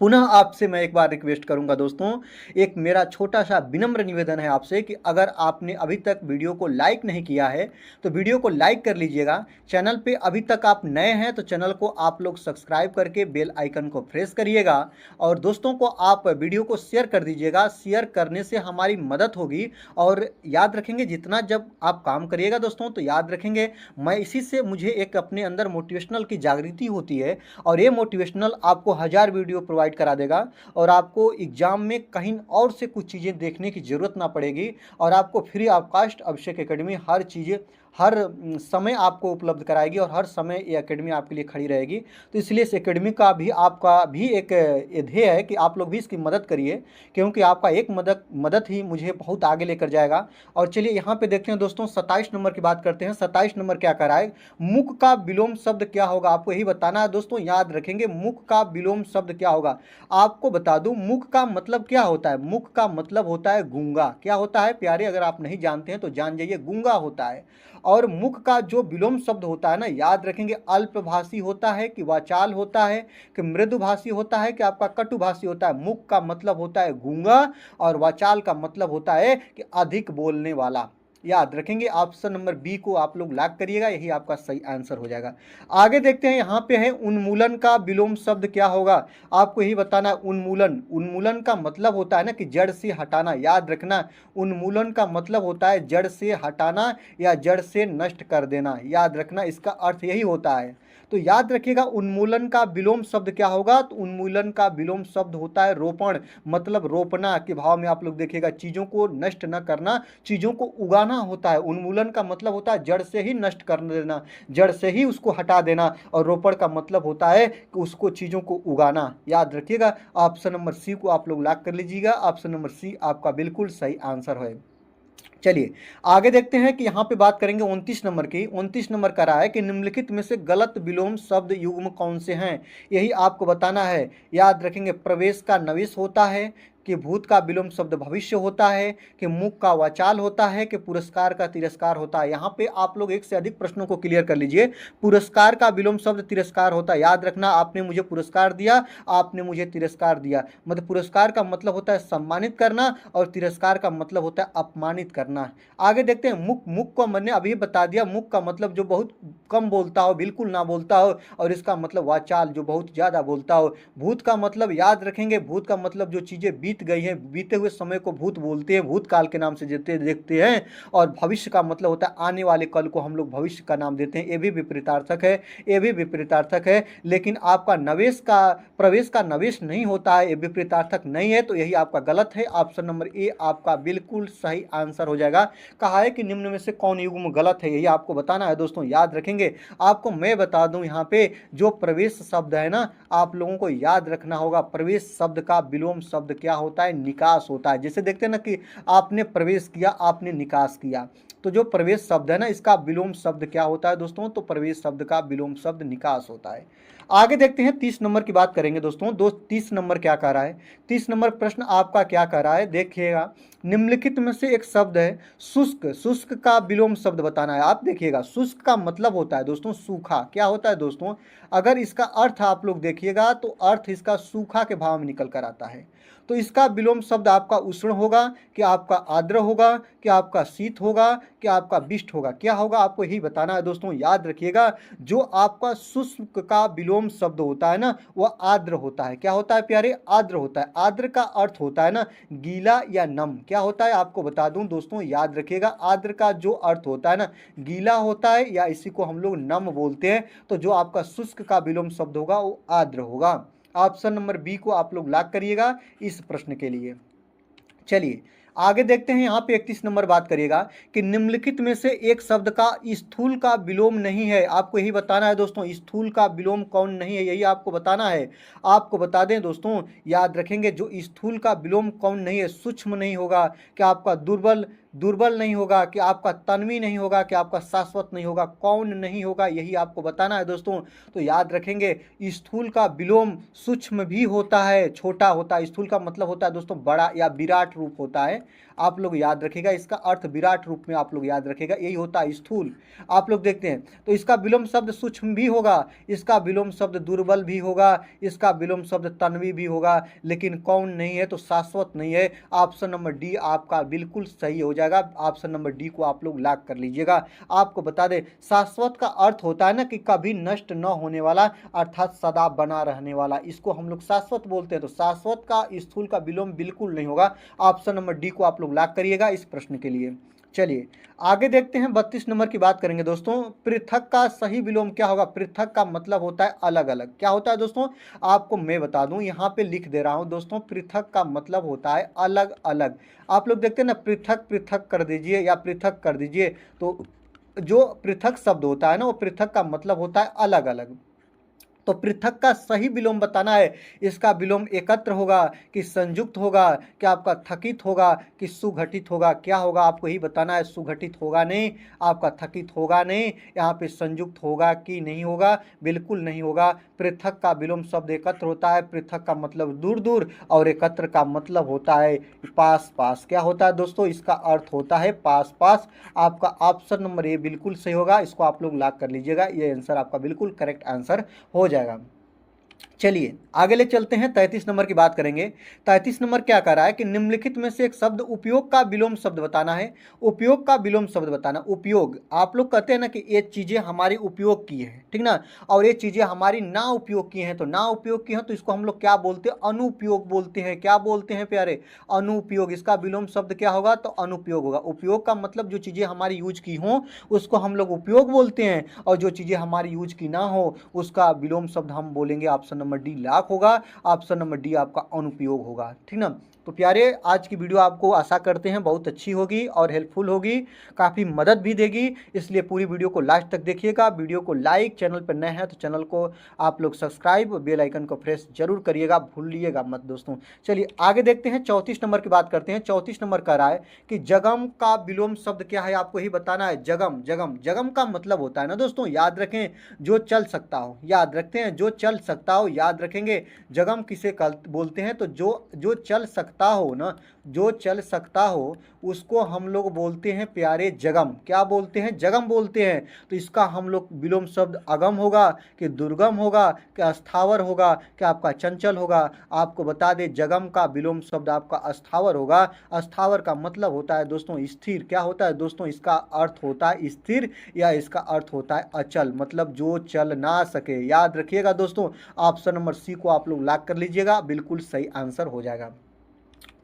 पुनः आपसे मैं एक बार रिक्वेस्ट करूंगा दोस्तों, एक मेरा छोटा सा विनम्र निवेदन है आपसे कि अगर आपने अभी तक वीडियो को लाइक नहीं किया है तो वीडियो को लाइक कर लीजिएगा। चैनल पे अभी तक आप नए हैं तो चैनल को आप लोग सब्सक्राइब करके बेल आइकन को प्रेस करिएगा और दोस्तों को आप वीडियो को शेयर कर दीजिएगा। शेयर करने से हमारी मदद होगी और याद रखेंगे जितना जब आप काम करिएगा दोस्तों तो याद रखेंगे मैं इसी से मुझे एक अपने अंदर मोटिवेशनल की जागृति होती है और ये मोटिवेशनल आपको 1000 वीडियो प्रोवाइड करा देगा और आपको एग्जाम में कहीं और से कुछ चीज़ें देखने की ज़रूरत ना पड़ेगी और आपको free of cost Abhishek academy हर चीज़ें हर समय आपको उपलब्ध कराएगी और हर समय ये एकेडमी आपके लिए खड़ी रहेगी। तो इसलिए इस एकेडमी का भी आपका भी एक ध्येय है कि आप लोग भी इसकी मदद करिए क्योंकि आपका एक मदद ही मुझे बहुत आगे लेकर जाएगा। और चलिए यहाँ पे देखते हैं दोस्तों 27 नंबर की बात करते हैं। 27 नंबर क्या कर रहा है, मुख का विलोम शब्द क्या होगा आपको यही बताना है दोस्तों। याद रखेंगे मुख का विलोम शब्द क्या होगा। आपको बता दूं मुख का मतलब क्या होता है। मुख का मतलब होता है गूंगा। क्या होता है प्यारे, अगर आप नहीं जानते हैं तो जान जाइए, गूंगा होता है। और मुख का जो विलोम शब्द होता है ना, याद रखेंगे अल्पभाषी होता है कि वाचाल होता है कि मृदुभाषी होता है कि आपका कटुभाषी होता है। मुख का मतलब होता है गूंगा और वाचाल का मतलब होता है कि अधिक बोलने वाला। याद रखेंगे ऑप्शन नंबर बी को आप लोग लॉक करिएगा, यही आपका सही आंसर हो जाएगा। आगे देखते हैं यहाँ पे है उन्मूलन का विलोम शब्द क्या होगा। आपको यही बताना है उन्मूलन। उन्मूलन का मतलब होता है ना कि जड़ से हटाना। याद रखना उन्मूलन का मतलब होता है जड़ से हटाना या जड़ से नष्ट कर देना। याद रखना इसका अर्थ यही होता है। तो याद रखिएगा उन्मूलन का विलोम शब्द क्या होगा। तो उन्मूलन का विलोम शब्द होता है रोपण, मतलब रोपना के भाव में आप लोग देखिएगा चीज़ों को नष्ट न करना, चीज़ों को उगाना होता है। उन्मूलन का मतलब होता है जड़ से ही नष्ट कर देना, जड़ से ही उसको हटा देना। और रोपण का मतलब होता है कि उसको चीज़ों को उगाना। याद रखिएगा ऑप्शन नंबर सी को आप लोग लॉक कर लीजिएगा। ऑप्शन नंबर सी आपका बिल्कुल सही आंसर है। चलिए आगे देखते हैं कि यहाँ पे बात करेंगे 29 नंबर की। 29 नंबर का रहा है कि निम्नलिखित में से गलत विलोम शब्द युग्म कौन से हैं, यही आपको बताना है। याद रखेंगे प्रवेश का नवेश होता है कि भूत का विलोम शब्द भविष्य होता है कि मुख का वाचाल होता है कि पुरस्कार का तिरस्कार होता है। यहाँ पे आप लोग एक से अधिक प्रश्नों को क्लियर कर लीजिए। पुरस्कार का विलोम शब्द तिरस्कार होता है। याद रखना आपने मुझे पुरस्कार दिया, आपने मुझे तिरस्कार दिया। मतलब पुरस्कार का मतलब होता है सम्मानित करना और तिरस्कार का मतलब होता है अपमानित करना। आगे देखते हैं मुख। मुख को मैंने अभी बता दिया, मुख का मतलब जो बहुत कम बोलता हो, बिल्कुल ना बोलता हो, और इसका मतलब वाचाल जो बहुत ज़्यादा बोलता हो। भूत का मतलब याद रखेंगे, भूत का मतलब जो चीज़ें बीत गई हैं, बीते हुए समय को भूत बोलते हैं, भूतकाल के नाम से देखते हैं। और भविष्य का मतलब होता है आने वाले कल को हम लोग भविष्य का नाम देते हैं। ये भी विपरीतार्थक है, ये भी विपरीतार्थक है। लेकिन आपका नवेश का प्रवेश का नवेश नहीं होता है, ये विपरीतार्थक नहीं है, तो यही आपका गलत है। ऑप्शन नंबर ए आपका बिल्कुल सही आंसर हो जाएगा। कहा है कि निम्न में से कौन युग्म गलत है, यही आपको बताना है दोस्तों। याद रखेंगे आपको मैं बता दूं यहाँ पे जो प्रवेश शब्द है ना, आप लोगों को याद रखना होगा प्रवेश शब्द का विलोम शब्द क्या होता है, निकास होता है। जैसे देखते हैं ना कि आपने प्रवेश किया, आपने निकास किया, तो जो प्रवेश शब्द है ना इसका विलोम शब्द क्या होता है दोस्तों, तो प्रवेश शब्द का विलोम शब्द निकास होता है। आगे देखते हैं 30 नंबर की बात करेंगे दोस्तों। 30 नंबर क्या कह रहा है, 30 नंबर प्रश्न आपका क्या कह रहा है देखिएगा। निम्नलिखित में से एक शब्द है शुष्क, शुष्क का विलोम शब्द बताना है। आप देखिएगा शुष्क का मतलब होता है दोस्तों सूखा। क्या होता है दोस्तों, अगर इसका अर्थ आप लोग देखिएगा तो अर्थ इसका सूखा के भाव में निकल कर आता है। तो इसका विलोम शब्द आपका उष्ण होगा कि आपका आर्द्र होगा कि आपका शीत होगा कि आपका विष्ट होगा। क्या होगा आपको यही बताना है दोस्तों। याद रखिएगा जो आपका शुष्क का विलोम शब्द होता है ना वह आर्द्र होता है। क्या होता है प्यारे, आर्द्र होता है। आर्द्र का अर्थ होता है ना गीला या नम। क्या होता है आपको बता दूं दोस्तों, याद रखिएगा आर्द्र का जो अर्थ होता है ना गीला होता है या इसी को हम लोग नम बोलते हैं। तो जो आपका शुष्क का विलोम शब्द होगा वो आर्द्र होगा। ऑप्शन नंबर बी को आप लोग लॉक करिएगा इस प्रश्न के लिए। चलिए आगे देखते हैं यहाँ पे 31 नंबर बात करिएगा कि निम्नलिखित में से एक शब्द का स्थूल का विलोम नहीं है। आपको यही बताना है दोस्तों, स्थूल का विलोम कौन नहीं है, यही आपको बताना है। आपको बता दें दोस्तों, याद रखेंगे जो स्थूल का विलोम कौन नहीं है, सूक्ष्म नहीं होगा कि आपका दुर्बल दुर्बल नहीं होगा, कि आपका तन्वी नहीं होगा, कि आपका शाश्वत नहीं होगा, कौन नहीं होगा, यही आपको बताना है दोस्तों। तो याद रखेंगे, स्थूल का विलोम सूक्ष्म भी होता है, छोटा होता है। स्थूल का मतलब होता है दोस्तों बड़ा या विराट रूप होता है। आप लोग याद रखिएगा, इसका अर्थ विराट रूप में आप लोग याद रखिएगा, यही होता है स्थूल। आप लोग देखते हैं तो इसका विलोम शब्द सूक्ष्म भी होगा, इसका विलोम शब्द दुर्बल भी होगा, इसका विलोम शब्द तन्वी भी होगा, लेकिन कौन नहीं है तो शाश्वत नहीं है। ऑप्शन नंबर डी आपका बिल्कुल सही हो जाएगा। ऑप्शन नंबर डी को आप लोग लॉक कर लीजिएगा। आपको बता दें, शाश्वत का अर्थ होता है ना कि कभी नष्ट न होने वाला, अर्थात सदा बना रहने वाला, इसको हम लोग शाश्वत बोलते हैं। तो शाश्वत का स्थूल का विलोम बिल्कुल नहीं होगा। ऑप्शन नंबर डी को आप लोग लॉक करिएगा इस प्रश्न के लिए। चलिए आगे देखते हैं, 32 नंबर की बात करेंगे दोस्तों। पृथक का सही विलोम क्या होगा? पृथक का मतलब होता है अलग अलग। क्या होता है दोस्तों? आपको मैं बता दूं, यहाँ पे लिख दे रहा हूं दोस्तों, पृथक का मतलब होता है अलग अलग। आप लोग देखते हैं ना, पृथक पृथक कर दीजिए या पृथक कर दीजिए, तो जो पृथक शब्द होता है ना, वो पृथक का मतलब होता है अलग अलग। तो पृथक का सही विलोम बताना है। इसका विलोम एकत्र होगा कि संयुक्त होगा, क्या आपका थकित होगा कि सुघटित होगा? क्या होगा आपको ही बताना है। सुघटित होगा नहीं, आपका थकित होगा नहीं, यहाँ पे संयुक्त होगा कि नहीं होगा? बिल्कुल नहीं होगा। पृथक का विलोम शब्द एकत्र होता है। पृथक का मतलब दूर दूर और एकत्र का मतलब होता है पास पास। क्या होता है दोस्तों? इसका अर्थ होता है पास पास। आपका ऑप्शन नंबर ए बिल्कुल सही होगा, इसको आप लोग लॉक कर लीजिएगा। ये आंसर आपका बिल्कुल करेक्ट आंसर हो जाएगा। चलिए आगे ले चलते हैं, 33 नंबर की बात करेंगे। 33 नंबर क्या कर रहा है कि निम्नलिखित में से एक शब्द उपयोग का विलोम शब्द बताना है। उपयोग का विलोम शब्द बताना। उपयोग, आप लोग कहते हैं ना कि ये चीजें हमारी उपयोग की है, ठीक ना, और ये चीजें हमारी ना उपयोग की हैं। तो ना उपयोग की हैं तो इसको हम लोग क्या बोलते हैं? अनुपयोग बोलते हैं। क्या बोलते हैं प्यारे? अनुपयोग। इसका विलोम शब्द क्या होगा? तो अनुपयोग होगा। उपयोग का मतलब जो चीजें हमारी यूज की हों उसको हम लोग उपयोग बोलते हैं, और जो चीजें हमारी यूज की ना हो उसका विलोम शब्द हम बोलेंगे। ऑप्शन नंबर डी लाख होगा। ऑप्शन नंबर डी आपका अनुपयोग होगा, ठीक ना। तो प्यारे, आज की वीडियो आपको आशा करते हैं बहुत अच्छी होगी और हेल्पफुल होगी, काफ़ी मदद भी देगी, इसलिए पूरी वीडियो को लास्ट तक देखिएगा। वीडियो को लाइक, चैनल पर नए हैं तो चैनल को आप लोग सब्सक्राइब, बेल आइकन को प्रेस जरूर करिएगा, भूलिएगा मत दोस्तों। चलिए आगे देखते हैं, 34 नंबर की बात करते हैं। 34 नंबर कह रहा है कि जगम का विलोम शब्द क्या है? आपको ही बताना है। जगम, जगम, जगम का मतलब होता है ना दोस्तों, याद रखें, जो चल सकता हो। याद रखते हैं, जो चल सकता हो, याद रखेंगे। जगम किसे बोलते हैं? तो जो चल सकता हो ना, जो चल सकता हो उसको हम लोग बोलते हैं प्यारे जगम। क्या बोलते हैं? जगम बोलते हैं। तो इसका हम लोग विलोम शब्द अगम होगा कि दुर्गम होगा कि अस्थावर होगा कि आपका चंचल होगा? आपको बता दें, जगम का विलोम शब्द आपका अस्थावर होगा। अस्थावर का मतलब होता है दोस्तों स्थिर। क्या होता है दोस्तों? इसका अर्थ होता है स्थिर, या इसका अर्थ होता है अचल, मतलब जो चल ना सके। याद रखिएगा दोस्तों, ऑप्शन नंबर सी को आप लोग लॉक कर लीजिएगा, बिल्कुल सही आंसर हो जाएगा।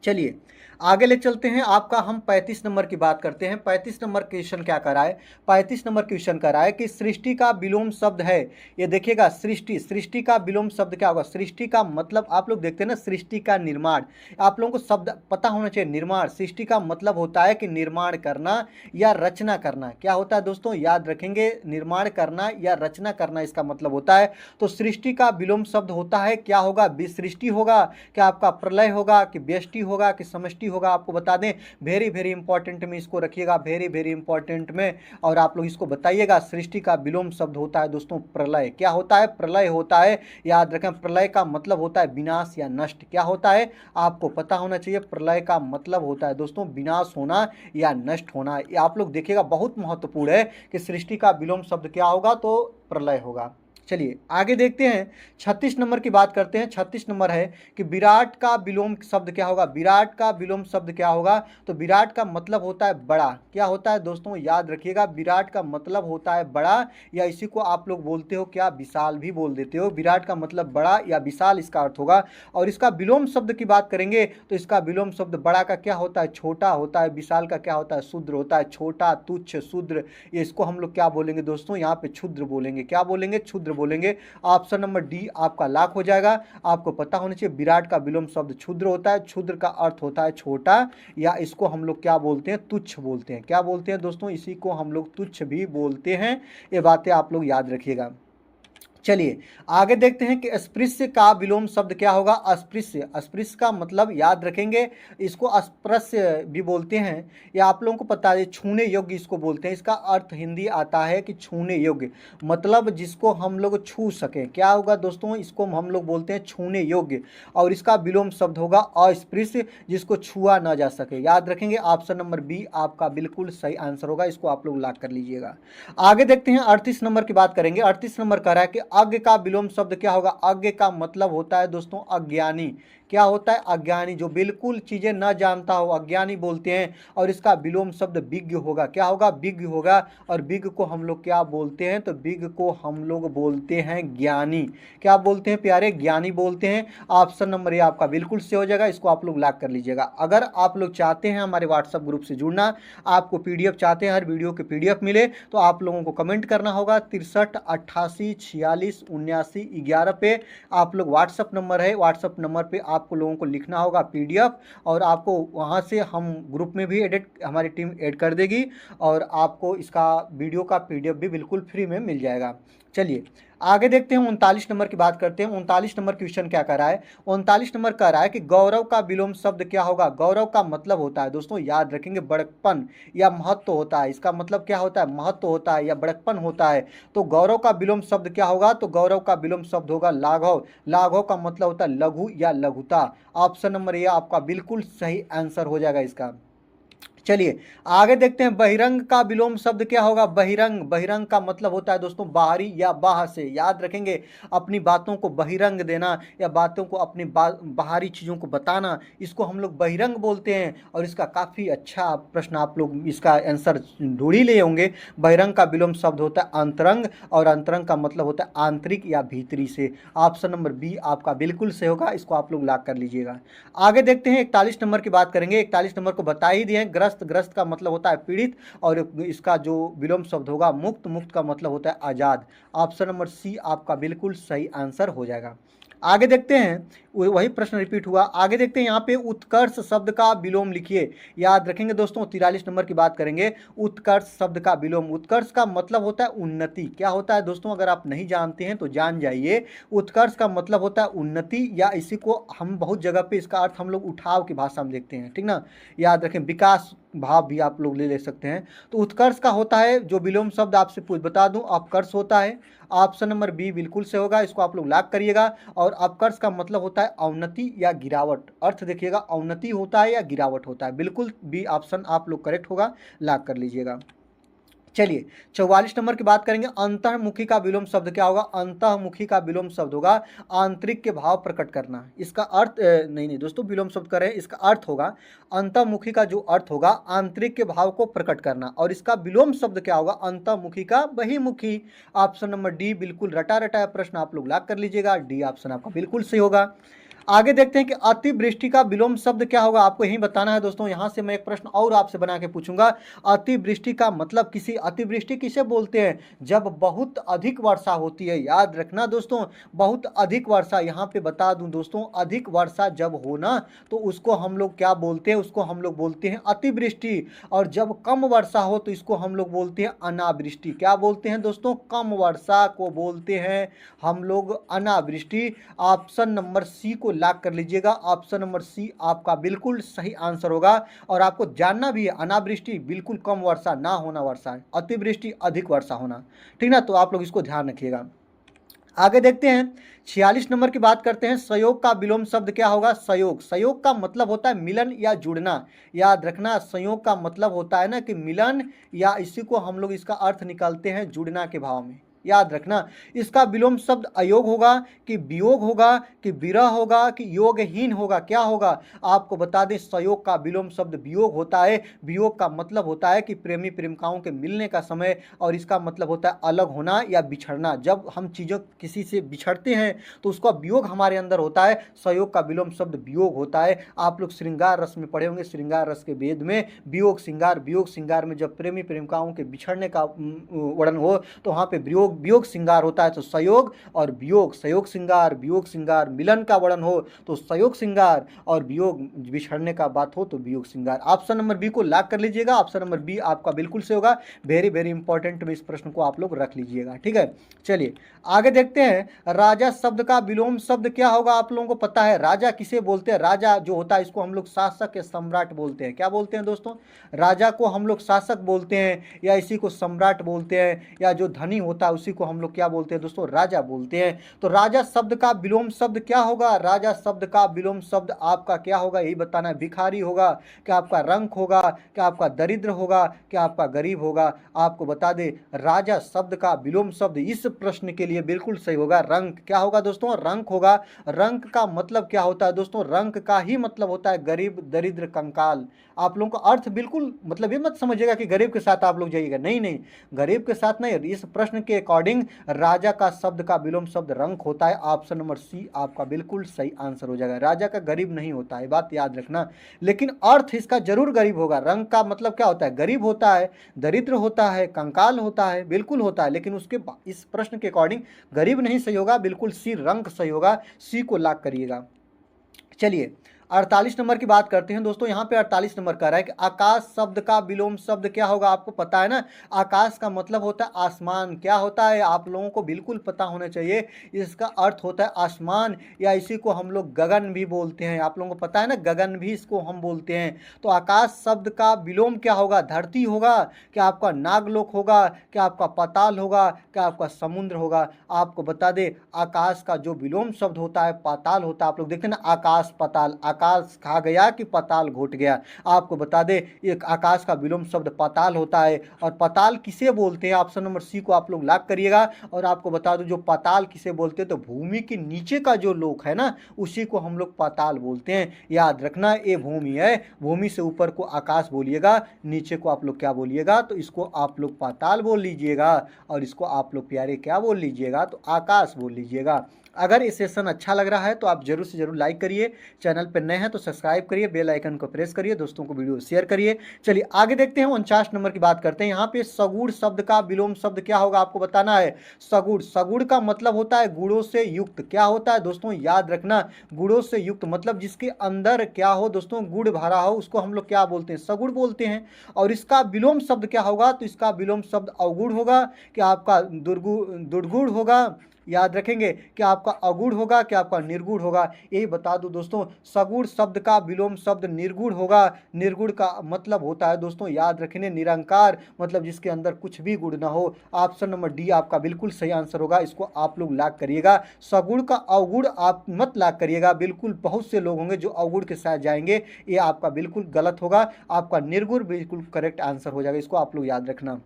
चलिए आगे ले चलते हैं, आपका हम 35 नंबर की बात करते हैं। 35 नंबर क्वेश्चन क्या कर रहा है? 35 नंबर क्वेश्चन कर रहा है कि सृष्टि का विलोम शब्द है। ये देखिएगा, सृष्टि, सृष्टि का विलोम शब्द क्या होगा? सृष्टि का मतलब आप लोग देखते हैं ना, सृष्टि का निर्माण। आप लोगों को शब्द पता होना चाहिए। निर्माण, सृष्टि का मतलब होता है कि निर्माण करना या रचना करना। क्या होता है दोस्तों? याद रखेंगे, निर्माण करना या रचना करना इसका मतलब होता है। तो सृष्टि का विलोम शब्द होता है, क्या होगा? विसृष्टि होगा, क्या आपका प्रलय होगा, कि व्यष्टि होगा, कि समष्टि होगा? आपको बता दें, वेरी वेरी इंपॉर्टेंट में इसको रखिएगा, वेरी वेरी इंपॉर्टेंट में, और आप लोग इसको बताइएगा। सृष्टि का विलोम शब्द होता है दोस्तों प्रलय। क्या होता है? प्रलय होता है। याद रखें, प्रलय का मतलब होता है विनाश या नष्ट। क्या होता है? आपको पता होना चाहिए, प्रलय का मतलब होता है दोस्तों विनाश होना या नष्ट होना। ये आप लोग देखिएगा, बहुत महत्वपूर्ण है कि सृष्टि का विलोम शब्द क्या होगा? तो प्रलय होगा। चलिए आगे देखते हैं, 36 नंबर की बात करते हैं। 36 नंबर है कि विराट का विलोम शब्द क्या होगा? विराट का विलोम शब्द क्या होगा? तो विराट का मतलब होता है बड़ा। क्या होता है दोस्तों? याद रखिएगा, विराट का मतलब होता है बड़ा, या इसी को आप लोग बोलते हो क्या? विशाल भी बोल देते हो। विराट का मतलब बड़ा या विशाल इसका अर्थ होगा। और इसका विलोम शब्द की बात करेंगे तो इसका विलोम शब्द बड़ा का क्या होता है? छोटा होता है। विशाल का क्या होता है? शूद्र होता है। छोटा, तुच्छ, शूद्र, ये इसको हम लोग क्या बोलेंगे दोस्तों? यहाँ पे क्षुद्र बोलेंगे। क्या बोलेंगे? क्षुद्र बोलेंगे। ऑप्शन नंबर डी आपका लॉक हो जाएगा। आपको पता होना चाहिए, विराट का विलोम शब्द क्षुद्र होता है। क्षुद्र का अर्थ होता है छोटा, या इसको हम लोग क्या बोलते हैं? तुच्छ बोलते हैं। क्या बोलते हैं दोस्तों? इसी को हम लोग तुच्छ भी बोलते हैं। ये बातें आप लोग याद रखिएगा। चलिए आगे देखते हैं कि अस्पृश्य का विलोम शब्द क्या होगा। अस्पृश्य, अस्पृश्य का मतलब याद रखेंगे, इसको अस्पृश्य भी बोलते हैं, या आप लोगों को पता है छूने योग्य इसको बोलते हैं। इसका अर्थ हिंदी आता है कि छूने योग्य, मतलब जिसको हम लोग छू सकें। क्या होगा दोस्तों, इसको हम लोग बोलते हैं छूने योग्य, और इसका विलोम शब्द होगा अस्पृश्य, जिसको छुआ ना जा सके। याद रखेंगे, ऑप्शन नंबर बी आपका बिल्कुल सही आंसर होगा, इसको आप लोग लॉक कर लीजिएगा। आगे देखते हैं 38 नंबर की बात करेंगे। 38 नंबर कह रहा है कि अज्ञ का विलोम शब्द क्या होगा। अज्ञ का मतलब होता है दोस्तों अज्ञानी। क्या होता है, अज्ञानी, जो बिल्कुल चीजें न जानता हो, अज्ञानी बोलते हैं। और इसका विलोम शब्द विज्ञ होगा। क्या होगा, विज्ञ होगा। और विज्ञ को हम लोग क्या बोलते हैं, तो विज्ञ को हम लोग बोलते हैं ज्ञानी। क्या बोलते हैं प्यारे, ज्ञानी बोलते हैं। ऑप्शन नंबर ए आपका बिल्कुल से हो जाएगा, इसको आप लोग लॉक कर लीजिएगा। अगर आप लोग चाहते हैं हमारे व्हाट्सएप ग्रुप से जुड़ना, आपको पीडीएफ चाहते हैं, हर वीडियो के पीडीएफ मिले, तो आप लोगों को कमेंट करना होगा 63 88 46 79 11 पे। आप लोग व्हाट्सएप नंबर है, व्हाट्सएप नंबर पे आपको लोगों को लिखना होगा पीडीएफ, और आपको वहाँ से हम ग्रुप में भी एडिट, हमारी टीम ऐड कर देगी, और आपको इसका वीडियो का पीडीएफ भी बिल्कुल फ्री में मिल जाएगा। चलिए आगे देखते हैं, 39 नंबर की बात करते हैं। 39 नंबर क्वेश्चन क्या कर रहा है। 39 नंबर कह रहा है कि गौरव का विलोम शब्द क्या होगा। गौरव का मतलब होता है दोस्तों, याद रखेंगे, बड़कपन या महत्व होता है। इसका मतलब क्या होता है, महत्व होता है या बड़कपन होता है। तो गौरव का विलोम शब्द क्या होगा, तो गौरव का विलोम शब्द होगा लाघव। लाघव का मतलब होता है लघु या लघुता। ऑप्शन नंबर ए आपका बिल्कुल सही आंसर हो जाएगा इसका। चलिए आगे देखते हैं, बहिरंग का विलोम शब्द क्या होगा। बहिरंग, बहिरंग का मतलब होता है दोस्तों बाहरी या बाहर से। याद रखेंगे, अपनी बातों को बहिरंग देना, या बातों को अपनी बाहरी चीज़ों को बताना, इसको हम लोग बहिरंग बोलते हैं। और इसका काफ़ी अच्छा प्रश्न, आप लोग इसका आंसर ढूंढ ही ले होंगे। बहिरंग का विलोम शब्द होता है अंतरंग, और अंतरंग का मतलब होता है आंतरिक या भीतरी से। ऑप्शन नंबर बी आपका बिल्कुल सही होगा, इसको आप लोग लॉक कर लीजिएगा। आगे देखते हैं 41 नंबर की बात करेंगे। 41 नंबर को बता ही दिए, ग्रस्त, ग्रस्त का मतलब होता है पीड़ित, और इसका जो विलोम शब्द होगा मुक्त, मुक्त का मतलब होता है आजाद। ऑप्शन नंबर सी आपका बिल्कुल सही आंसर हो जाएगा। आगे देखते हैं, वही प्रश्न रिपीट हुआ। आगे देखते हैं, यहाँ पे उत्कर्ष शब्द का विलोम लिखिए। याद रखेंगे दोस्तों, 43 नंबर की बात करेंगे। उत्कर्ष शब्द का विलोम, उत्कर्ष का मतलब होता है उन्नति। क्या होता है दोस्तों, अगर आप नहीं जानते हैं तो जान जाइए। उत्कर्ष का मतलब होता है उन्नति, या इसी को हम बहुत जगह पे इसका अर्थ हम लोग उठाव की भाषा में देखते हैं, ठीक ना। याद रखें, विकास भाव भी आप लोग ले सकते हैं। तो उत्कर्ष का होता है, जो विलोम शब्द आपसे बता दूं, अपकर्ष होता है। ऑप्शन नंबर बी बिल्कुल से होगा, इसको आप लोग लॉक करिएगा। और अपकर्ष का मतलब होता है अवनति या गिरावट। अर्थ देखिएगा, अवनति होता है या गिरावट होता है। बिल्कुल बी ऑप्शन आप लोग करेक्ट होगा, लॉक कर लीजिएगा। चलिए 44 नंबर की बात करेंगे। अंतर्मुखी का विलोम शब्द क्या होगा। अंतर्मुखी का विलोम शब्द होगा आंतरिक के भाव प्रकट करना। इसका अर्थ नहीं दोस्तों, विलोम शब्द करें, इसका अर्थ होगा, अंतर्मुखी का जो अर्थ होगा आंतरिक के भाव को प्रकट करना। और इसका विलोम शब्द क्या होगा, अंतर्मुखी का बहिमुखी। ऑप्शन नंबर डी बिल्कुल रटा रटा प्रश्न आप लोग लॉक कर लीजिएगा, डी ऑप्शन आपका बिल्कुल सही होगा। आगे देखते हैं कि अतिवृष्टि का विलोम शब्द क्या होगा। आपको यही बताना है दोस्तों। यहां से मैं एक प्रश्न और आपसे बना के पूछूंगा। अतिवृष्टि का मतलब, अतिवृष्टि किसे बोलते हैं, जब बहुत अधिक वर्षा होती है। याद रखना दोस्तों, बहुत अधिक वर्षा, यहाँ पे बता दूं दोस्तों, अधिक वर्षा जब हो ना, तो उसको हम लोग क्या बोलते हैं, उसको हम लोग बोलते हैं अतिवृष्टि। और जब कम वर्षा हो तो इसको हम लोग बोलते हैं अनावृष्टि। क्या बोलते हैं दोस्तों, कम वर्षा को बोलते हैं हम लोग अनावृष्टि। ऑप्शन नंबर सी को लॉक कर लीजिएगा। ऑप्शन नंबर सी आपका बिल्कुल सही आंसर होगा। और आपको जानना भी है, अनावृष्टि बिल्कुल कम वर्षा ना होना वर्षा है, अतिवृष्टि अधिक वर्षा होना, ठीक ना। तो आप लोग इसको ध्यान रखिएगा। आगे देखते हैं, 46 नंबर की बात करते हैं। संयोग का विलोम शब्द क्या होगा। संयोग, संयोग का मतलब होता है मिलन या जुड़ना। याद रखना, संयोग का मतलब होता है ना कि मिलन, या इसी को हम लोग इसका अर्थ निकालते हैं जुड़ना के भाव में। याद रखना, इसका विलोम शब्द अयोग होगा, कि वियोग होगा, कि विरह होगा, कि योगहीन होगा। क्या होगा, आपको बता दें, संयोग का विलोम शब्द वियोग होता है। वियोग का मतलब होता है कि प्रेमी प्रेमिकाओं के मिलने का समय, और इसका मतलब होता है अलग होना या बिछड़ना। जब हम चीज़ों किसी से बिछड़ते हैं तो उसका वियोग हमारे अंदर होता है। संयोग का विलोम शब्द वियोग होता है। आप लोग श्रृंगार रस में पढ़े होंगे, श्रृंगार रस के वेद में वियोग श्रृंगार, वियोग श्रृंगार में जब प्रेमी प्रेमिकाओं के बिछड़ने का वर्णन हो तो वहाँ पे वियोग योग वियोग श्रृंगार होता है तो संयोग और वियोग, संयोग श्रृंगार वियोग श्रृंगार, मिलन का वर्णन हो तो संयोग श्रृंगार और वियोग बिछड़ने का बात हो तो वियोग श्रृंगार। ऑप्शन नंबर बी को लॉक कर लीजिएगा, ऑप्शन नंबर बी आपका बिल्कुल से होगा। वेरी वेरी इंपॉर्टेंट में इस प्रश्न को आप लोग रख लीजिएगा, ठीक है। चलिए आगे देखते हैं, राजा शब्द का विलोम शब्द क्या होगा? आप लोगों को पता है राजा किसे बोलते हैं? राजा जो होता है इसको हम लोग शासक या सम्राट बोलते हैं। क्या बोलते हैं दोस्तों? राजा को हम लोग शासक बोलते हैं या इसी को सम्राट बोलते हैं, या जो धनी होता है उसी को हम लोग क्या बोलते हैं दोस्तों? राजा बोलते हैं। तो राजा शब्द का विलोम शब्द क्या होगा? राजा शब्द का विलोम शब्द आपका क्या होगा? यही बताना है। भिखारी होगा, क्या आपका रंक होगा, क्या आपका दरिद्र होगा, क्या आपका गरीब होगा? आपको बता दे राजा शब्द का विलोम शब्द इस प्रश्न के लिए बिल्कुल सही होगा रंक। क्या होगा दोस्तों? रंक होगा। रंक का मतलब क्या होता है दोस्तों? रंक का ही मतलब होता है गरीब, दरिद्र, कंकाल। आप लोगों का अर्थ बिल्कुल मतलब ये मत समझिएगा कि गरीब के साथ आप लोग जाइएगा, नहीं नहीं, गरीब के साथ नहीं। इस प्रश्न के अकॉर्डिंग राजा का शब्द का विलोम शब्द रंक होता है। ऑप्शन नंबर सी आपका बिल्कुल सही आंसर हो जाएगा। राजा का गरीब नहीं होता है, बात याद रखना, लेकिन अर्थ इसका जरूर गरीब होगा। रंक का मतलब क्या होता है? गरीब होता है, दरिद्र होता है, कंकाल होता है, बिल्कुल होता है, लेकिन उसके इस प्रश्न के अकॉर्डिंग गरीब नहीं सही होगा, बिल्कुल सी रंक सही होगा। सी को लॉक करिएगा। चलिए 48 नंबर की बात करते हैं दोस्तों। यहाँ पे 48 नंबर कह रहा है कि आकाश शब्द का विलोम शब्द क्या होगा? आपको पता है ना, आकाश का मतलब होता है आसमान। क्या होता है? आप लोगों को बिल्कुल पता होना चाहिए। इसका अर्थ होता है आसमान, या इसी को हम लोग गगन भी बोलते हैं। आप लोगों को पता है ना, गगन भी इसको हम बोलते हैं। तो आकाश शब्द का विलोम क्या होगा? धरती होगा, क्या आपका नागलोक होगा, क्या आपका पाताल होगा, क्या आपका समुद्र होगा? आपको बता दे आकाश का जो विलोम शब्द होता है पाताल होता है। आप लोग देखते हैं ना, आकाश पाताल, आकाश खा गया कि पाताल घोट गया। आपको बता दे एक आकाश का विलोम शब्द पाताल होता है। और पाताल किसे बोलते हैं? ऑप्शन नंबर सी को आप लोग लॉक करिएगा। और आपको बता दूं जो पाताल किसे बोलते हैं, तो भूमि के नीचे का जो लोक है ना, उसी को हम लोग पाताल बोलते हैं। याद रखना, ये भूमि है, भूमि से ऊपर को आकाश बोलिएगा, नीचे को आप लोग क्या बोलिएगा? तो इसको आप लोग पाताल बोल लीजिएगा, और इसको आप लोग प्यारे क्या बोल लीजिएगा? तो आकाश बोल लीजिएगा। अगर ये सेशन अच्छा लग रहा है तो आप जरूर से जरूर लाइक करिए, चैनल पर नए हैं तो सब्सक्राइब करिए, बेल आइकन को प्रेस करिए, दोस्तों को वीडियो शेयर करिए। चलिए आगे देखते हैं, 49 नंबर की बात करते हैं। यहाँ पे सगुड़ शब्द का विलोम शब्द क्या होगा? आपको बताना है। सगुड़, सगुड़ का मतलब होता है गुड़ों से युक्त। क्या होता है दोस्तों? याद रखना, गुड़ों से युक्त मतलब जिसके अंदर क्या हो दोस्तों? गुड़ भरा हो, उसको हम लोग क्या बोलते हैं? सगुड़ बोलते हैं। और इसका विलोम शब्द क्या होगा? तो इसका विलोम शब्द अवगुड़ होगा, कि आपका दुर्गुड़ होगा। याद रखेंगे कि आपका अगुड़ होगा, कि आपका निर्गुण होगा। यही बता दूं दोस्तों, सगुड़ शब्द का विलोम शब्द निर्गुण होगा। निर्गुण का मतलब होता है दोस्तों, याद रखेंगे, निरंकार, मतलब जिसके अंदर कुछ भी गुण ना हो। ऑप्शन नंबर डी आपका बिल्कुल सही आंसर होगा, इसको आप लोग लॉक करिएगा। सगुड़ का अवगुड़ आप मत लॉक करिएगा, बिल्कुल बहुत से लोग होंगे जो अवगुड़ के साथ जाएंगे, ये आपका बिल्कुल गलत होगा। आपका निर्गुण बिल्कुल करेक्ट आंसर हो जाएगा, इसको आप लोग याद रखना।